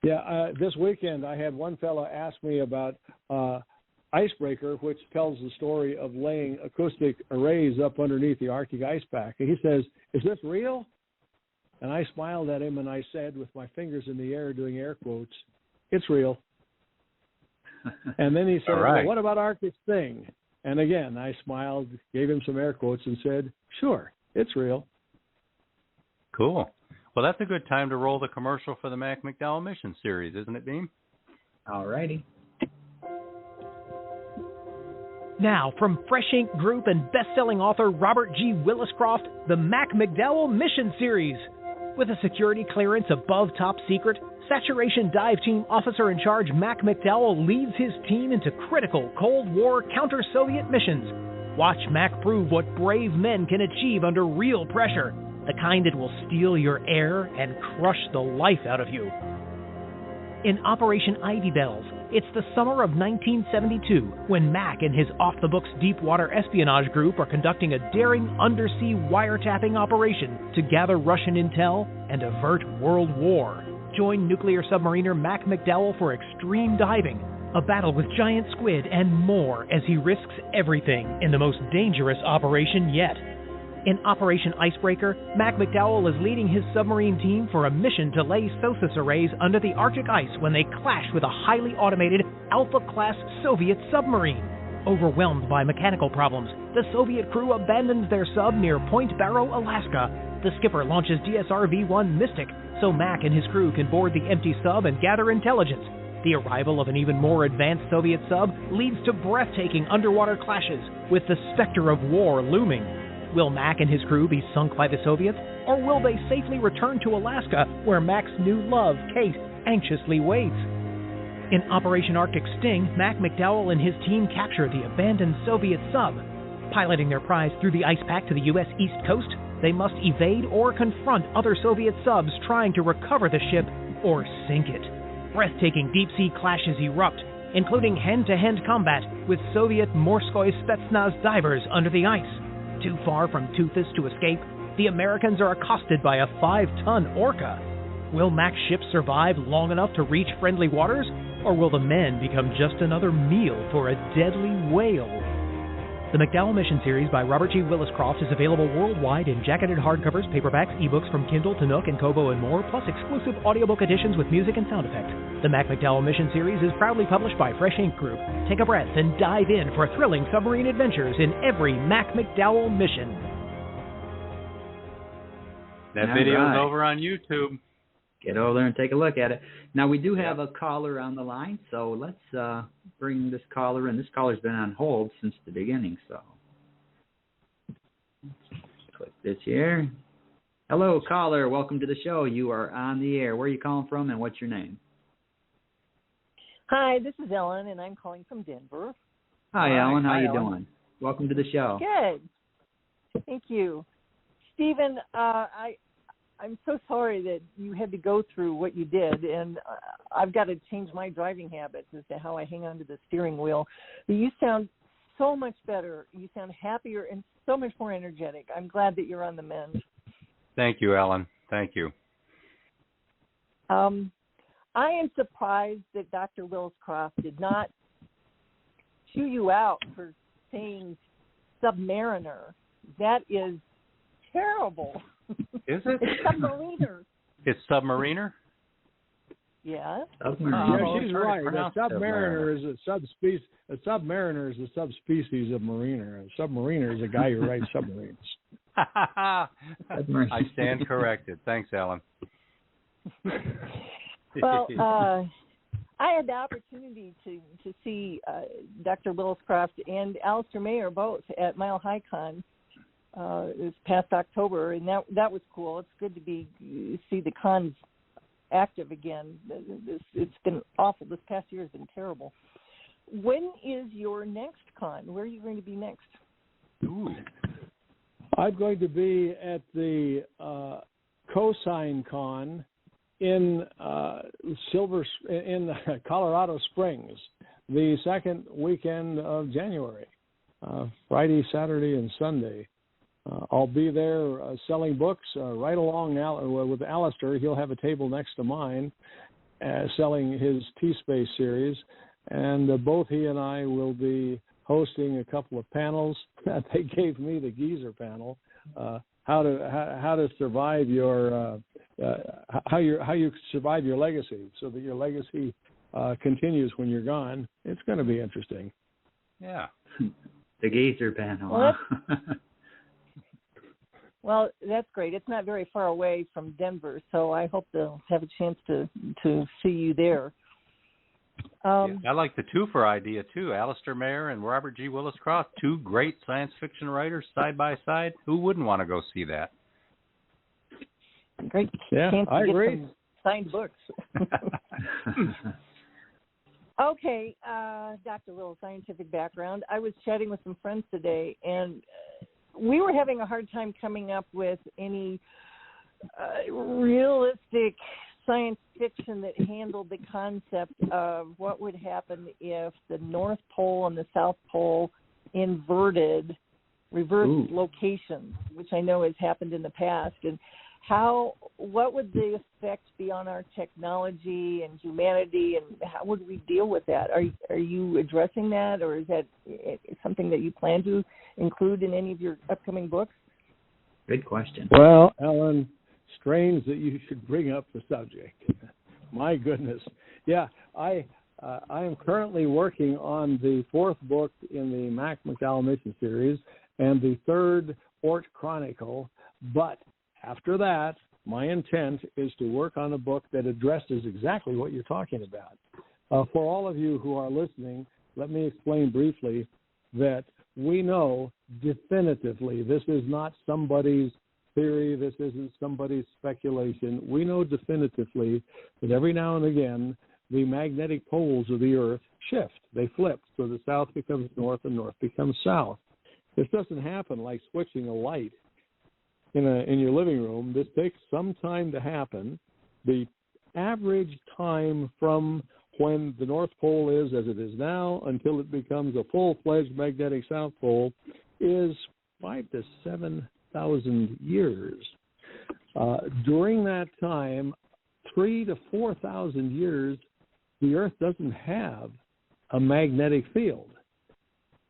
Yeah, this weekend I had one fellow ask me about Icebreaker, which tells the story of laying acoustic arrays up underneath the Arctic ice pack. And he says, "Is this real?" And I smiled at him and I said, with my fingers in the air doing air quotes, "It's real." And then he said, "Well, what about Arctic Sting?" And again, I smiled, gave him some air quotes and said, "Sure, it's real." Cool. Well, that's a good time to roll the commercial for the Mac McDowell Mission Series, isn't it, Beem? All righty. Now, from Fresh Ink Group and best-selling author Robert G. Willis-Croft, the Mac McDowell Mission Series. With a security clearance above top secret, Saturation Dive Team Officer in Charge Mac McDowell leads his team into critical Cold War counter-Soviet missions. Watch Mac prove what brave men can achieve under real pressure, the kind that will steal your air and crush the life out of you. In Operation Ivy Bells, it's the summer of 1972 when Mac and his off-the-books Deepwater Espionage Group are conducting a daring undersea wiretapping operation to gather Russian intel and avert World War. Join nuclear submariner Mac McDowell for extreme diving, a battle with giant squid, and more as he risks everything in the most dangerous operation yet. In Operation Icebreaker, Mac McDowell is leading his submarine team for a mission to lay SOSUS arrays under the Arctic ice when they clash with a highly automated Alpha-class Soviet submarine. Overwhelmed by mechanical problems, the Soviet crew abandons their sub near Point Barrow, Alaska. The skipper launches DSR-V-1 Mystic so Mac and his crew can board the empty sub and gather intelligence. The arrival of an even more advanced Soviet sub leads to breathtaking underwater clashes, with the specter of war looming. Will Mac and his crew be sunk by the Soviets, or will they safely return to Alaska, where Mac's new love, Kate, anxiously waits? In Operation Arctic Sting, Mac McDowell and his team capture the abandoned Soviet sub. Piloting their prize through the ice pack to the U.S. East Coast, they must evade or confront other Soviet subs trying to recover the ship or sink it. Breathtaking deep-sea clashes erupt, including hand-to-hand combat with Soviet Morskoy Spetsnaz divers under the ice. Too far from Toothus to escape, the Americans are accosted by a 5-ton orca. Will Mac's ship survive long enough to reach friendly waters, or will the men become just another meal for a deadly whale? The McDowell Mission Series by Robert G. Willis-Croft is available worldwide in jacketed hardcovers, paperbacks, ebooks from Kindle to Nook and Kobo and more, plus exclusive audiobook editions with music and sound effects. The Mac McDowell Mission Series is proudly published by Fresh Ink Group. Take a breath and dive in for thrilling submarine adventures in every Mac McDowell mission. That video's over on YouTube. Get over there and take a look at it. Now, we do have a caller on the line, so let's bring this caller in. This caller's been on hold since the beginning, so let's click this here. Hello, caller. Welcome to the show. You are on the air. Where are you calling from, and what's your name? Hi, this is Ellen, and I'm calling from Denver. Hi, Ellen. How you doing? Welcome to the show. Good. Thank you. Stephen, I'm so sorry that you had to go through what you did, and I've got to change my driving habits as to how I hang onto the steering wheel. You sound so much better. You sound happier and so much more energetic. I'm glad that you're on the mend. Thank you, Ellen. Thank you. I am surprised that Dr. Willis-Croft did not chew you out for saying submariner. That is terrible. Is it? It's submariner. It's submariner? Yeah. Yeah, she's right. A submariner is a subspecies. A submariner is a subspecies of mariner. A submariner is a guy who writes submarines. I stand corrected. Thanks, Ellen. Well, I had the opportunity to see Dr. Willis-Croft and Alistair Mayer both at Mile High Con this past October, and that was cool. It's good to see the cons active again. It's been awful. This past year has been terrible. When is your next con? Where are you going to be next? Ooh. I'm going to be at the Cosine Con in Colorado Springs, the second weekend of January, Friday, Saturday, and Sunday. I'll be there selling books right along with Alistair. He'll have a table next to mine selling his T-Space series, and both he and I will be hosting a couple of panels. They gave me the geezer panel, how to survive your how you survive your legacy, so that your legacy continues when you're gone. It's going to be interesting. Yeah, the geezer panel. Well, that's great. It's not very far away from Denver, so I hope they'll have a chance to see you there. I like the twofer idea, too. Alistair Mayer and Robert G. Willis-Croft, two great science fiction writers side by side. Who wouldn't want to go see that? Great chance to get agree. some signed books. Okay, Dr. Will, scientific background. I was chatting with some friends today, and we were having a hard time coming up with any realistic science fiction that handled the concept of what would happen if the North Pole and the South Pole reversed locations, which I know has happened in the past, and what would the effect be on our technology and humanity, and how would we deal with that? Are you addressing that, or is that something that you plan to include in any of your upcoming books? Good question. Well, Ellen, strange that you should bring up the subject. My goodness. Yeah, I am currently working on the fourth book in the Mac McDowell Mission series and the third Ort Chronicle, but after that, my intent is to work on a book that addresses exactly what you're talking about. For all of you who are listening, let me explain briefly that we know definitively this is not somebody's theory, this isn't somebody's speculation. We know definitively that every now and again the magnetic poles of the Earth shift. They flip, so the south becomes north and north becomes south. This doesn't happen like switching a light in your living room. This takes some time to happen. The average time from when the North Pole is as it is now until it becomes a full-fledged magnetic South Pole is 5,000 to 7,000 years. During that time, 3,000 to 4,000 years, the Earth doesn't have a magnetic field.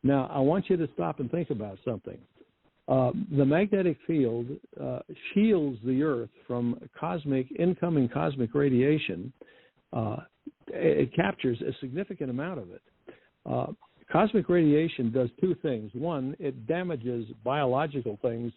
Now, I want you to stop and think about something. The magnetic field shields the Earth from incoming cosmic radiation. It captures a significant amount of it. Cosmic radiation does two things. One, it damages biological things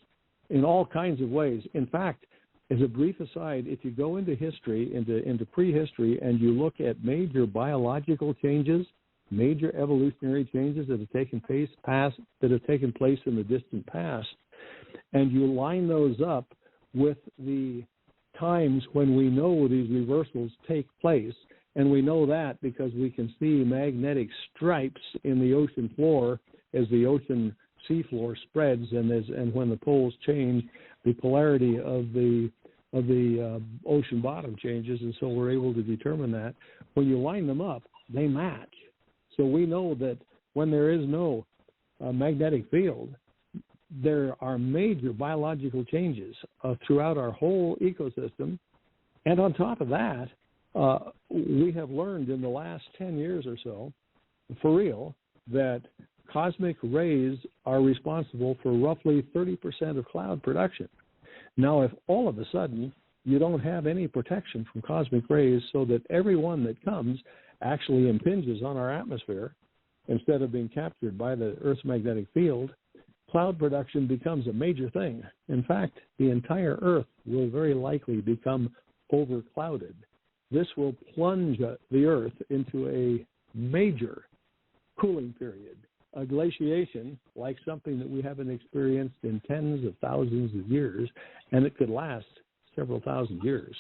in all kinds of ways. In fact, as a brief aside, if you go into history, into prehistory, and you look at major biological changes, major evolutionary changes that have taken place in the distant past, and you line those up with the times when we know these reversals take place, And we know that because we can see magnetic stripes in the ocean floor as the ocean seafloor spreads, and when the poles change, the polarity of the ocean bottom changes, and so we're able to determine that. When you line them up, they match. So we know that when there is no magnetic field, there are major biological changes throughout our whole ecosystem. And on top of that, we have learned in the last 10 years or so, for real, that cosmic rays are responsible for roughly 30% of cloud production. Now, if all of a sudden you don't have any protection from cosmic rays so that every one that comes actually impinges on our atmosphere instead of being captured by the Earth's magnetic field, cloud production becomes a major thing. In fact, the entire Earth will very likely become overclouded. This will plunge the Earth into a major cooling period, a glaciation like something that we haven't experienced in tens of thousands of years, and it could last several thousand years.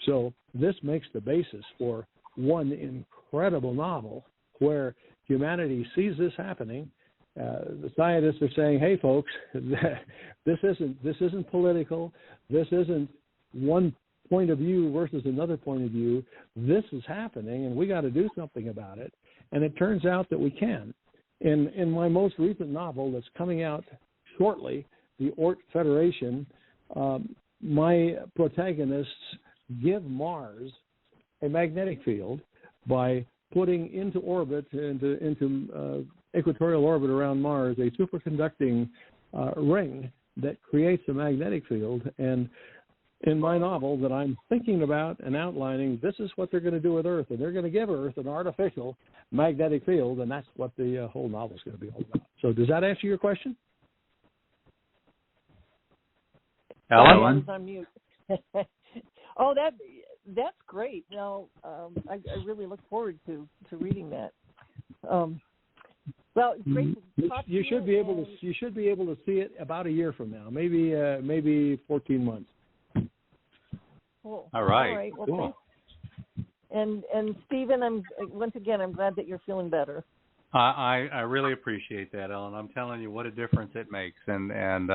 So this makes the basis for one incredible novel where humanity sees this happening. The scientists are saying, "Hey, folks, this isn't political. This isn't one point of view versus another point of view. This is happening, and we got to do something about it." And it turns out that we can. In my most recent novel that's coming out shortly, The Ort Federation, my protagonists give Mars a magnetic field by putting into orbit, into equatorial orbit around Mars, a superconducting ring that creates a magnetic field. And in my novel that I'm thinking about and outlining, this is what they're going to do with Earth, and they're going to give Earth an artificial magnetic field, and that's what the whole novel is going to be all about. So does that answer your question? Ellen? On mute. Oh, that's great. Now, I really look forward to reading that. Well, it's great to talk to you. You should be able to see it about a year from now, maybe 14 months. Cool. All right. Well, cool. And Stephen, I'm glad that you're feeling better. I really appreciate that, Ellen. I'm telling you what a difference it makes. And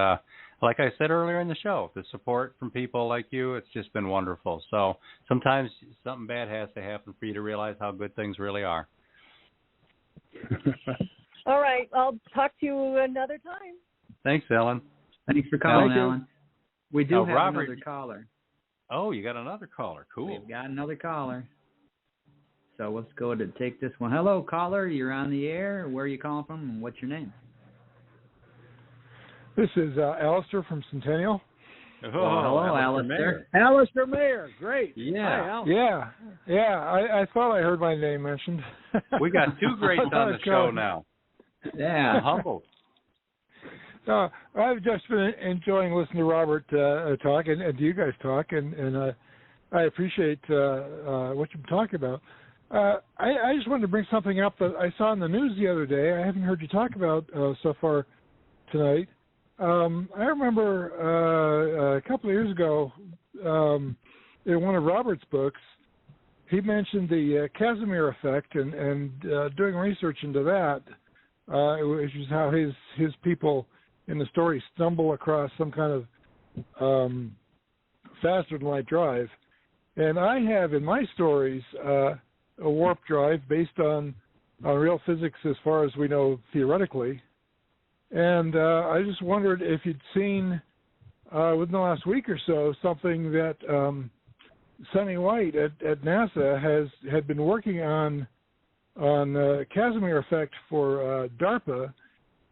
like I said earlier in the show, the support from people like you, it's just been wonderful. So sometimes something bad has to happen for you to realize how good things really are. All right. I'll talk to you another time. Thanks, Ellen. Thanks for calling, Ellen. We do have Robert, another caller. Oh, you got another caller. Cool. We've got another caller. So let's go to take this one. Hello, caller. You're on the air. Where are you calling from, and what's your name? This is Alistair from Centennial. Oh, hello, Alistair. Alistair Mayer. Great. Yeah. Yeah. I thought I heard my name mentioned. We got two greats on the show now. Yeah. Humble. I've just been enjoying listening to Robert talk and to you guys talk, and I appreciate what you're talking about. I just wanted to bring something up that I saw in the news the other day. I haven't heard you talk about so far tonight. I remember a couple of years ago in one of Robert's books, he mentioned the Casimir effect and doing research into that, which is how his people in the story stumble across some kind of faster-than-light drive. And I have in my stories a warp drive based on real physics as far as we know theoretically. And I just wondered if you'd seen within the last week or so something that Sonny White at NASA had been working on Casimir effect for DARPA,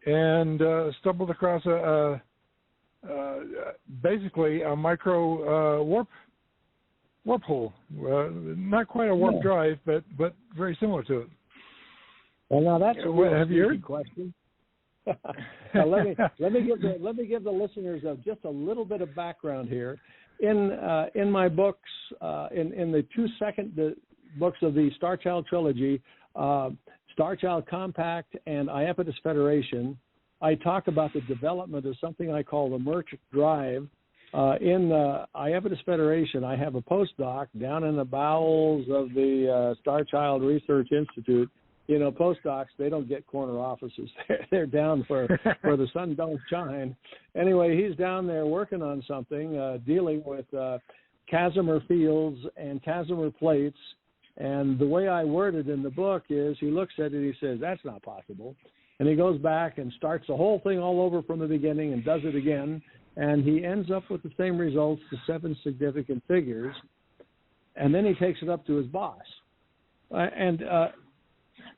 and stumbled across basically a micro warp hole. Not quite a warp drive, but very similar to it. Well, now that's a real have you heard? Question. Now, let me give the listeners just a little bit of background here. In my books, in the two second books of the Starchild Trilogy, Starchild Compact and Iapetus Federation, I talk about the development of something I call the Merch Drive, in the Daedalus Federation, I have a postdoc down in the bowels of the Starchild Research Institute. You know, postdocs, they don't get corner offices. They're down where the sun don't shine. Anyway, he's down there working on something, dealing with Casimir fields and Casimir plates. And the way I word it in the book is he looks at it, he says, that's not possible. And he goes back and starts the whole thing all over from the beginning and does it again. And he ends up with the same results, the 7 significant figures. And then he takes it up to his boss.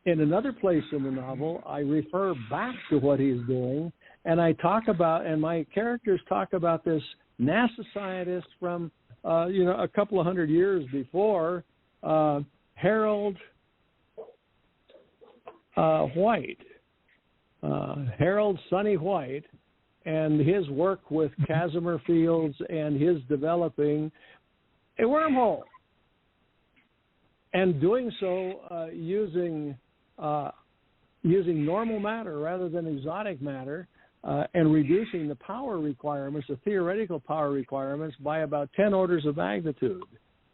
In another place in the novel, I refer back to what he's doing, and I talk about, and my characters talk about this NASA scientist from, a couple of hundred years before, Harold White, Harold Sonny White, and his work with Casimir fields and his developing a wormhole, and doing so using normal matter rather than exotic matter, and reducing the power requirements, the theoretical power requirements, by about 10 orders of magnitude.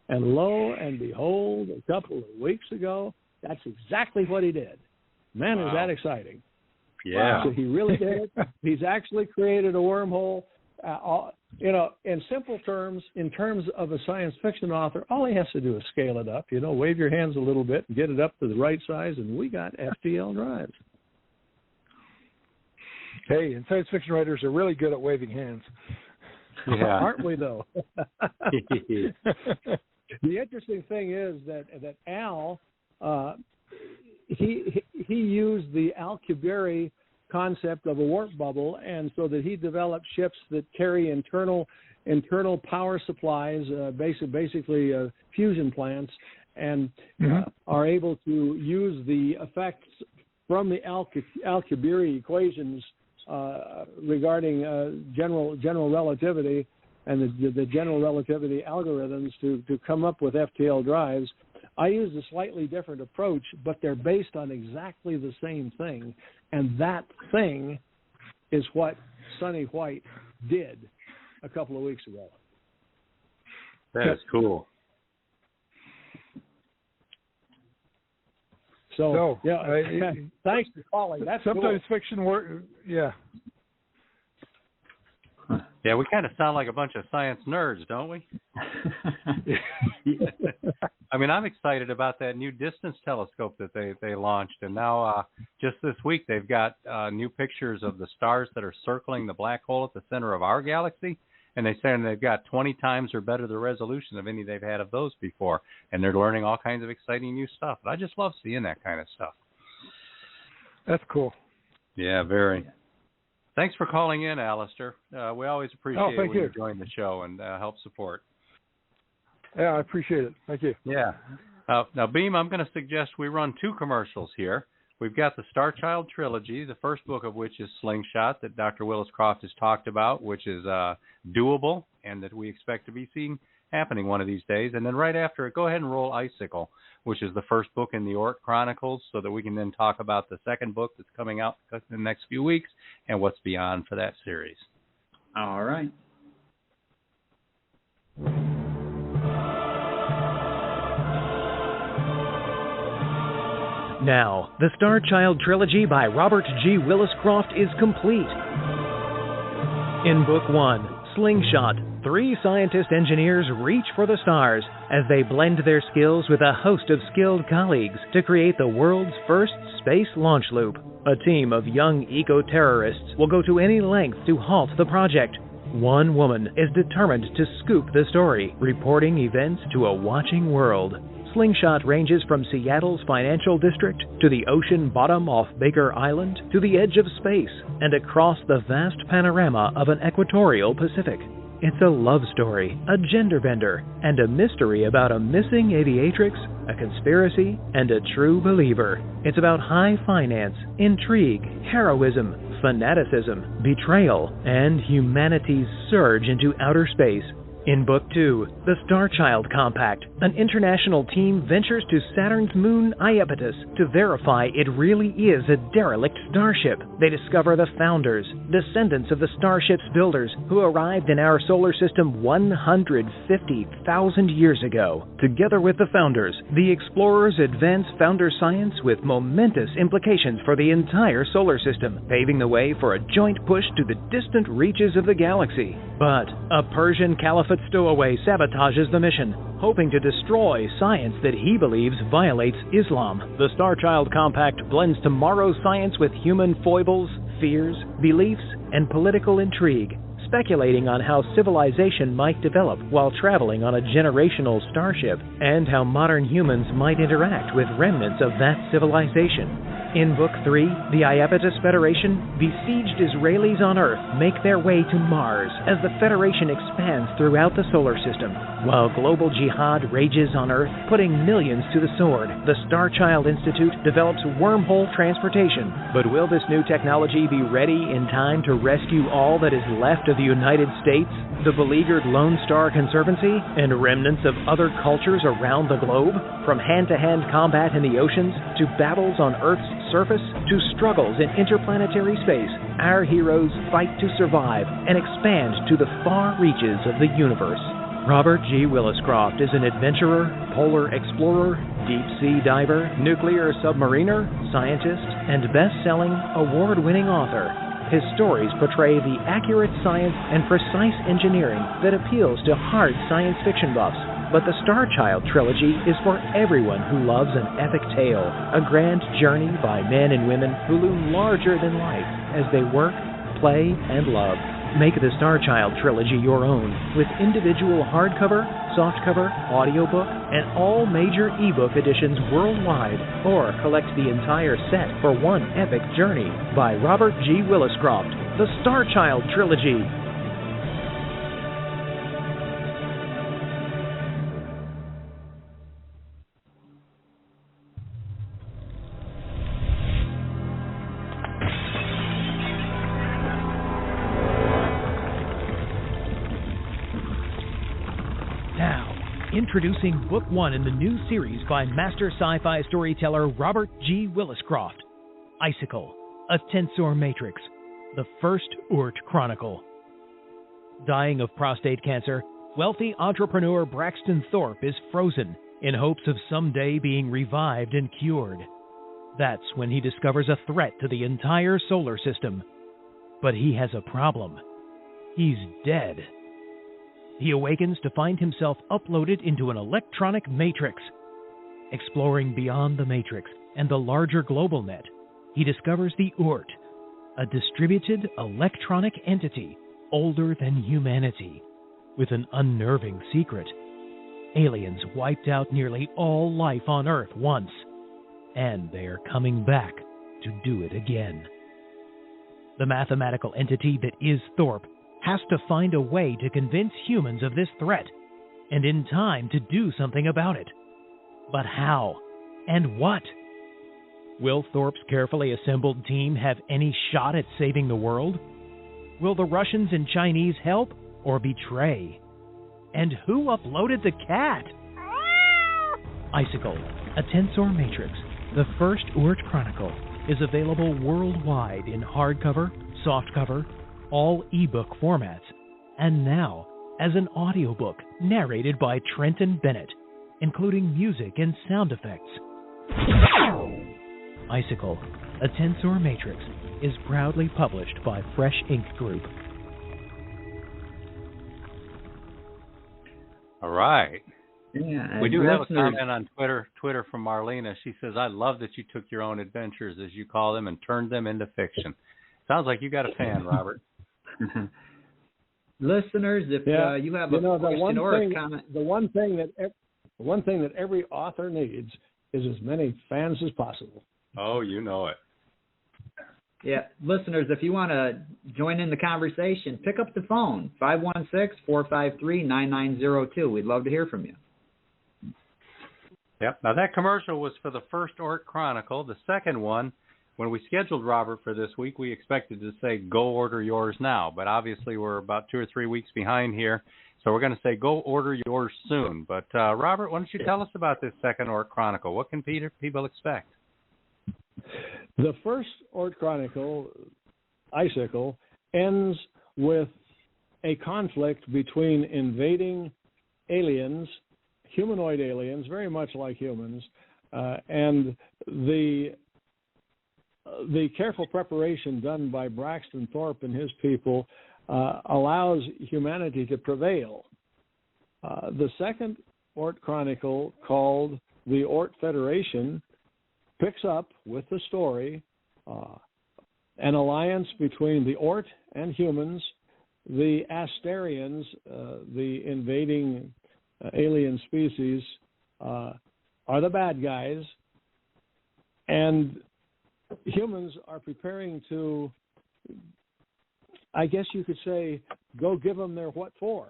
And lo and behold, a couple of weeks ago, that's exactly what he did. Man, is that exciting. Yeah. So he really did it. He's actually created a wormhole. In simple terms, in terms of a science fiction author, all he has to do is scale it up, wave your hands a little bit and get it up to the right size, and we got FTL drives. Hey, and science fiction writers are really good at waving hands. Yeah. Aren't we, though? The interesting thing is that Al, he used the Alcubierre concept of a warp bubble, and so that he developed ships that carry internal power supplies, basically fusion plants, and are able to use the effects from the Alcubierre equations regarding general relativity and the general relativity algorithms to come up with FTL drives. I use a slightly different approach, but they're based on exactly the same thing. And that thing is what Sonny White did a couple of weeks ago. That is cool. So thanks for calling. That's sometimes cool. Fiction work. Yeah. Yeah, we kind of sound like a bunch of science nerds, don't we? I mean, I'm excited about that new distance telescope that they launched, and now just this week they've got new pictures of the stars that are circling the black hole at the center of our galaxy, and they say they've got 20 times or better the resolution of any they've had of those before, and they're learning all kinds of exciting new stuff. And I just love seeing that kind of stuff. That's cool. Yeah, very. Thanks for calling in, Alistair. We always appreciate when you join the show and help support. Yeah, I appreciate it. Thank you. Yeah. Now, Beem, I'm going to suggest we run 2 commercials here. We've got the Starchild Trilogy, the first book of which is Slingshot, that Dr. Willis-Croft has talked about, which is doable and that we expect to be seeing happening one of these days. And then right after it, go ahead and roll Icicle, which is the first book in the Ort Chronicles, so that we can then talk about the second book that's coming out in the next few weeks and what's beyond for that series. All right. Now, the Starchild Trilogy by Robert G. Willis-Croft is complete. In Book 1, Slingshot, 3 scientist engineers reach for the stars as they blend their skills with a host of skilled colleagues to create the world's first space launch loop. A team of young eco-terrorists will go to any length to halt the project. One woman is determined to scoop the story, reporting events to a watching world. Slingshot ranges from Seattle's financial district to the ocean bottom off Baker Island to the edge of space and across the vast panorama of an equatorial Pacific. It's a love story, a gender bender, and a mystery about a missing aviatrix, a conspiracy, and a true believer. It's about high finance, intrigue, heroism, fanaticism, betrayal, and humanity's surge into outer space. In Book 2, The Starchild Compact, an international team ventures to Saturn's moon Iapetus to verify it really is a derelict starship. They discover the founders, descendants of the starship's builders, who arrived in our solar system 150,000 years ago. Together with the founders, the explorers advance founder science with momentous implications for the entire solar system, paving the way for a joint push to the distant reaches of the galaxy. But a Persian caliphate stowaway sabotages the mission, hoping to destroy science that he believes violates Islam. The Starchild Compact blends tomorrow's science with human foibles, fears, beliefs, and political intrigue, speculating on how civilization might develop while traveling on a generational starship, and how modern humans might interact with remnants of that civilization. In Book 3, the Iapetus Federation, besieged Israelis on Earth make their way to Mars as the Federation expands throughout the solar system. While global jihad rages on Earth, putting millions to the sword, the Starchild Institute develops wormhole transportation. But will this new technology be ready in time to rescue all that is left of the United States, the beleaguered Lone Star Conservancy, and remnants of other cultures around the globe? From hand-to-hand combat in the oceans, to battles on Earth's surface, to struggles in interplanetary space, our heroes fight to survive and expand to the far reaches of the universe. Robert G. Willis-Croft is an adventurer, polar explorer, deep-sea diver, nuclear submariner, scientist, and best-selling, award-winning author. His stories portray the accurate science and precise engineering that appeals to hard science fiction buffs. But the Starchild Trilogy is for everyone who loves an epic tale, a grand journey by men and women who loom larger than life as they work, play, and love. Make the Starchild Trilogy your own with individual hardcover, softcover, audiobook, and all major ebook editions worldwide, or collect the entire set for one epic journey by Robert G. Willis-Croft, The Starchild Trilogy. Introducing Book 1 in the new series by master sci-fi storyteller Robert G. Willis-Croft, Icicle, a tensor matrix, the first Ort Chronicle. Dying of prostate cancer, wealthy entrepreneur Braxton Thorpe is frozen in hopes of someday being revived and cured. That's when he discovers a threat to the entire solar system. But he has a problem. He's dead. He awakens to find himself uploaded into an electronic matrix. Exploring beyond the matrix and the larger global net, he discovers the Ort, a distributed electronic entity older than humanity, with an unnerving secret. Aliens wiped out nearly all life on Earth once, and they are coming back to do it again. The mathematical entity that is Thorpe has to find a way to convince humans of this threat, and in time to do something about it. But how? And what? Will Thorpe's carefully assembled team have any shot at saving the world? Will the Russians and Chinese help or betray? And who uploaded the cat? Icicle, a tensor matrix, the first Ort Chronicle, is available worldwide in hardcover, softcover, all ebook formats, and now as an audiobook narrated by Trenton Bennett, including music and sound effects. Icicle, a tensor matrix, is proudly published by Fresh Ink Group. All right. Yeah, we do have a comment on Twitter from Marlena. She says, "I love that you took your own adventures, as you call them, and turned them into fiction." Sounds like you got a fan, Robert. Listeners, if you have a question or a comment, the one thing that every author needs is as many fans as possible. Oh, you know it. Yeah, listeners, if you want to join in the conversation, pick up the phone, 516-453-9902. We'd love to hear from you. Yep. Now, that commercial was for the first Ort Chronicle. The second one when we scheduled Robert for this week, we expected to say, go order yours now. But obviously we're about 2 or 3 weeks behind here. So we're going to say, go order yours soon. But, Robert, why don't you tell us about this second Ort Chronicle? What can people expect? The first Ort Chronicle, Icicle, ends with a conflict between invading aliens, humanoid aliens, very much like humans, and the careful preparation done by Braxton Thorpe and his people allows humanity to prevail. The second Ort Chronicle, called the Ort Federation, picks up with the story an alliance between the Ort and humans. The Asterians, the invading alien species, are the bad guys, and humans are preparing to, I guess you could say, go give them their what for.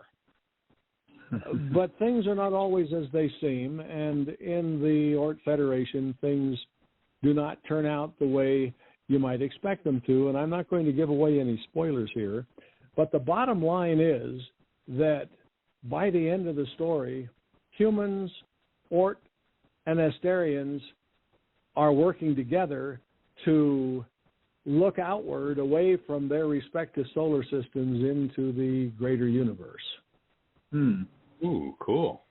But things are not always as they seem, and in the Ort Federation, things do not turn out the way you might expect them to, and I'm not going to give away any spoilers here. But the bottom line is that by the end of the story, humans, Ort, and Asterians are working together to look outward away from their respective solar systems into the greater universe. Ooh, cool.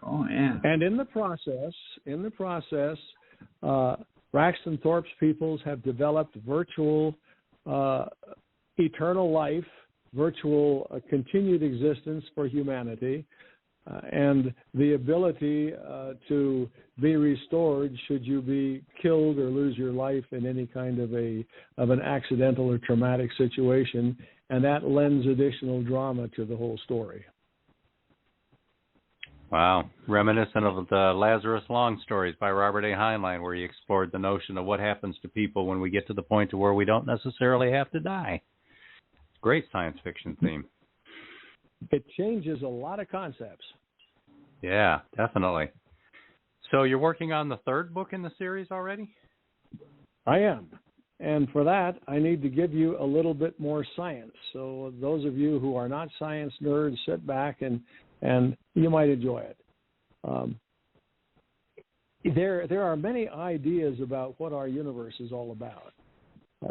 Oh, yeah. And in the process, Braxton Thorpe's peoples have developed virtual eternal life, virtual continued existence for humanity, and the ability to be restored should you be killed or lose your life in any kind of an accidental or traumatic situation, and that lends additional drama to the whole story. Wow. Reminiscent of the Lazarus Long stories by Robert A. Heinlein, where he explored the notion of what happens to people when we get to the point to where we don't necessarily have to die. Great science fiction theme. It changes a lot of concepts. Yeah, definitely. So you're working on the third book in the series already? I am. And for that, I need to give you a little bit more science. So those of you who are not science nerds, sit back and you might enjoy it. There are many ideas about what our universe is all about.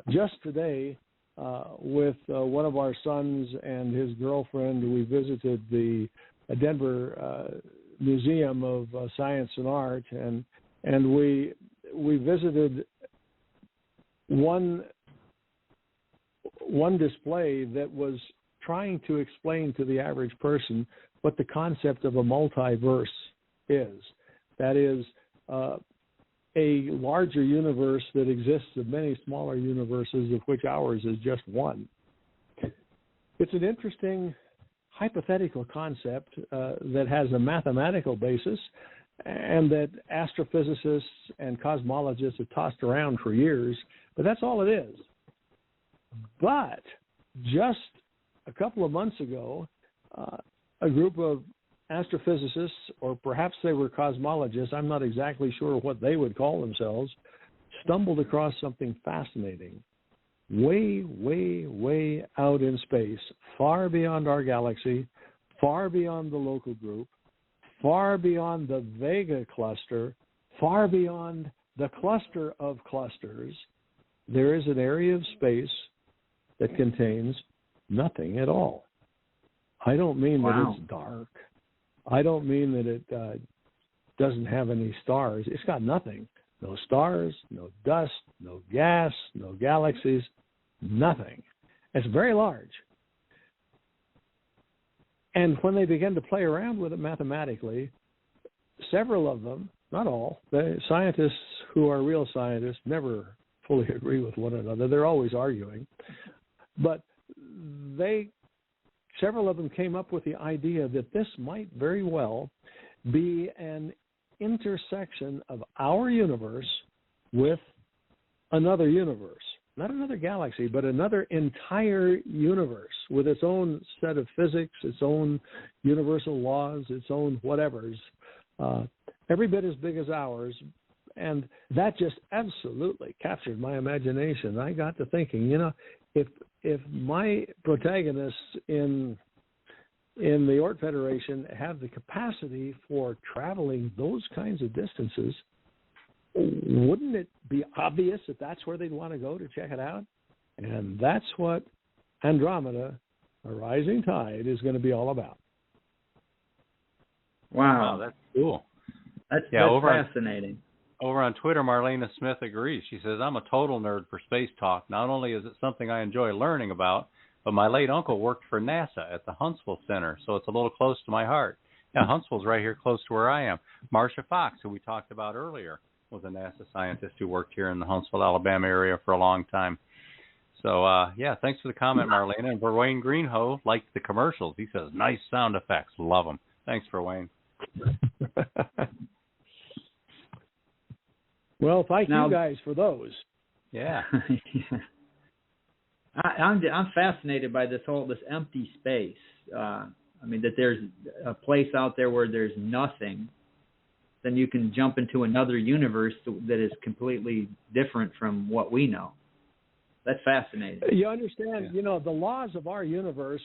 Just today, with one of our sons and his girlfriend, we visited the Denver Museum of Science and Art, and we visited one display that was trying to explain to the average person what the concept of a multiverse is. That is, a larger universe that exists of many smaller universes, of which ours is just one. It's an interesting hypothetical concept that has a mathematical basis and that astrophysicists and cosmologists have tossed around for years, but that's all it is. But just a couple of months ago, a group of astrophysicists, or perhaps they were cosmologists, I'm not exactly sure what they would call themselves, stumbled across something fascinating. Way, way, way out in space, far beyond our galaxy, far beyond the local group, far beyond the Vega cluster, far beyond the cluster of clusters, there is an area of space that contains nothing at all. I don't mean that it's dark. I don't mean that it doesn't have any stars. It's got nothing. No stars, no dust, no gas, no galaxies, nothing. It's very large. And when they began to play around with it mathematically, several of them, not all, the scientists who are real scientists never fully agree with one another. They're always arguing. But several of them came up with the idea that this might very well be an intersection of our universe with another universe. Not another galaxy, but another entire universe with its own set of physics, its own universal laws, its own whatevers. Every bit as big as ours, And that just absolutely captured my imagination. I got to thinking, if my protagonists in the Ort Federation have the capacity for traveling those kinds of distances, wouldn't it be obvious that that's where they'd want to go to check it out? And that's what Andromeda, A Rising Tide, is going to be all about. Wow, that's cool. That's fascinating. Over on Twitter, Marlena Smith agrees. She says, I'm a total nerd for space talk. Not only is it something I enjoy learning about, but my late uncle worked for NASA at the Huntsville Center, so it's a little close to my heart. Yeah, Huntsville's right here close to where I am. Marcia Fox, who we talked about earlier, was a NASA scientist who worked here in the Huntsville, Alabama area for a long time. So, thanks for the comment, Marlena. And for Wayne Greenhoe, liked the commercials. He says, nice sound effects. Love them. Thanks for Wayne. Well, thank you guys for those. Yeah. I'm fascinated by this empty space. That there's a place out there where there's nothing. Then you can jump into another universe that is completely different from what we know. That's fascinating. You understand, the laws of our universe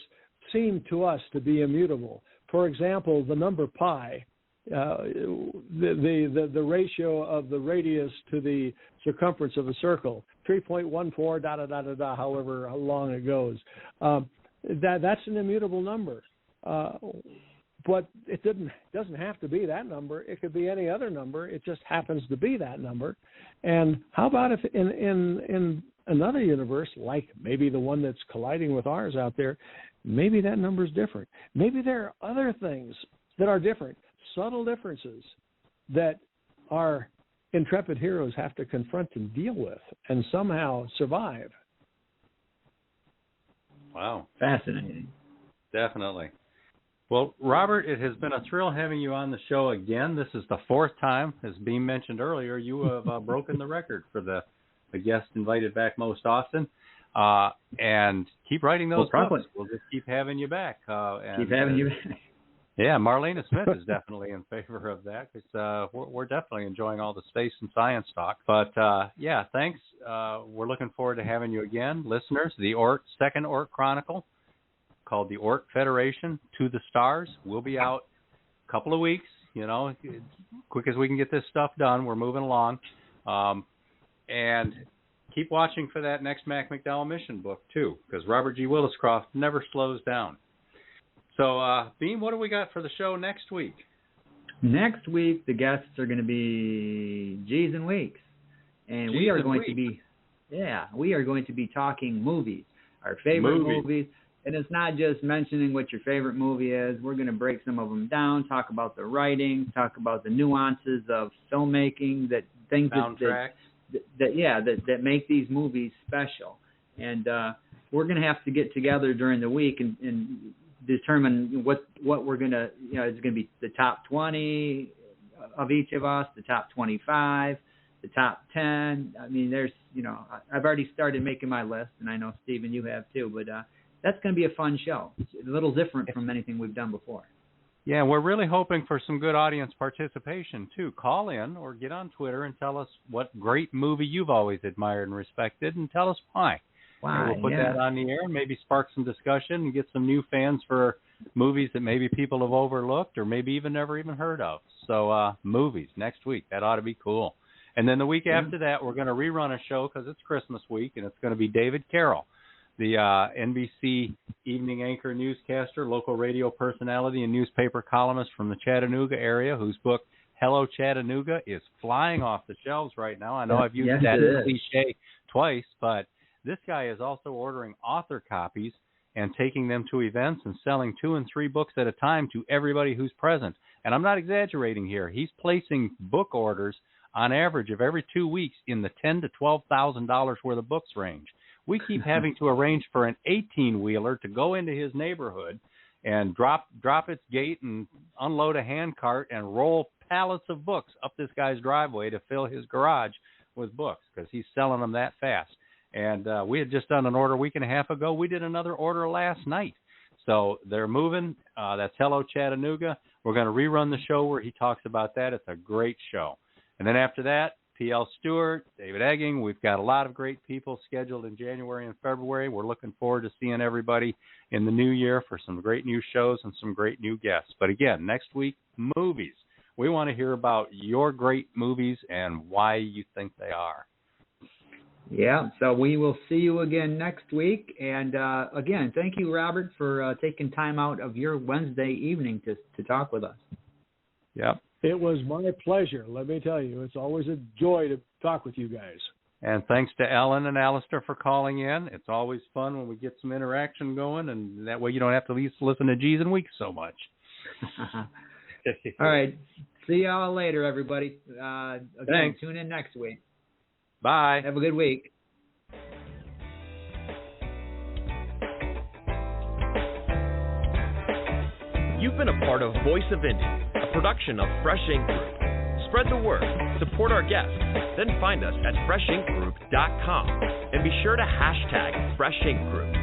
seem to us to be immutable. For example, the number pi, the ratio of the radius to the circumference of a circle, 3.14, however long it goes. That's an immutable number. But it doesn't have to be that number. It could be any other number. It just happens to be that number. And how about if in another universe, like maybe the one that's colliding with ours out there, maybe that number is different. Maybe there are other things that are different, subtle differences that our intrepid heroes have to confront and deal with and somehow survive. Wow. Fascinating. Definitely. Well, Robert, it has been a thrill having you on the show again. This is the fourth time, as Beem mentioned earlier, you have broken the record for the guest invited back most often. And keep writing those books. We'll just keep having you back. Keep having you back. Yeah, Marlena Smith is definitely in favor of that because we're definitely enjoying all the space and science talk. But, thanks. We're looking forward to having you again. Listeners, the second Ort Chronicle, called the Ort Federation, To the Stars, will be out a couple of weeks. Quick as we can get this stuff done, we're moving along. And keep watching for that next Mac McDowell mission book, too, because Robert G. Willis-Croft never slows down. So, Beem, what do we got for the show next week? Next week, the guests are going to be G's and Weeks. And we are going to be talking movies, our favorite movies. And it's not just mentioning what your favorite movie is. We're going to break some of them down, talk about the writing, talk about the nuances of filmmaking, that make these movies special. And we're going to have to get together during the week and determine what we're going to, it's going to be the top 20 of each of us, the top 25, the top 10. I mean, there's, I've already started making my list, and I know, Stephen, you have too, but that's going to be a fun show. It's a little different from anything we've done before. Yeah, we're really hoping for some good audience participation, too. Call in or get on Twitter and tell us what great movie you've always admired and respected, and tell us why. Why? And we'll put that on the air and maybe spark some discussion and get some new fans for movies that maybe people have overlooked or maybe never even heard of. So movies next week. That ought to be cool. And then the week after that, we're going to rerun a show because it's Christmas week, and it's going to be David Carroll, the NBC evening anchor newscaster, local radio personality, and newspaper columnist from the Chattanooga area, whose book, Hello Chattanooga, is flying off the shelves right now. I know I've used that cliche twice, but this guy is also ordering author copies and taking them to events and selling 2 and 3 books at a time to everybody who's present. And I'm not exaggerating here. He's placing book orders on average of every 2 weeks in the $10,000 to $12,000 worth of books range. We keep having to arrange for an 18-wheeler to go into his neighborhood and drop its gate and unload a handcart and roll pallets of books up this guy's driveway to fill his garage with books because he's selling them that fast. And we had just done an order a week and a half ago. We did another order last night. So they're moving. That's Hello Chattanooga. We're going to rerun the show where he talks about that. It's a great show. And then after that, P.L. Stewart, David Egging. We've got a lot of great people scheduled in January and February. We're looking forward to seeing everybody in the new year for some great new shows and some great new guests. But again, next week, movies. We want to hear about your great movies and why you think they are. Yeah, so we will see you again next week. And again, thank you, Robert, for taking time out of your Wednesday evening to talk with us. Yep. It was my pleasure. Let me tell you, it's always a joy to talk with you guys. And thanks to Ellen and Alistair for calling in. It's always fun when we get some interaction going, and that way you don't have to listen to G's and Weeks so much. All right. See y'all later, everybody. Again, Thanks. Tune in next week. Bye. Have a good week. You've been a part of Voice of Indie, a production of Fresh Ink Group. Spread the word, support our guests, then find us at freshinkgroup.com and be sure to hashtag Fresh Ink Group.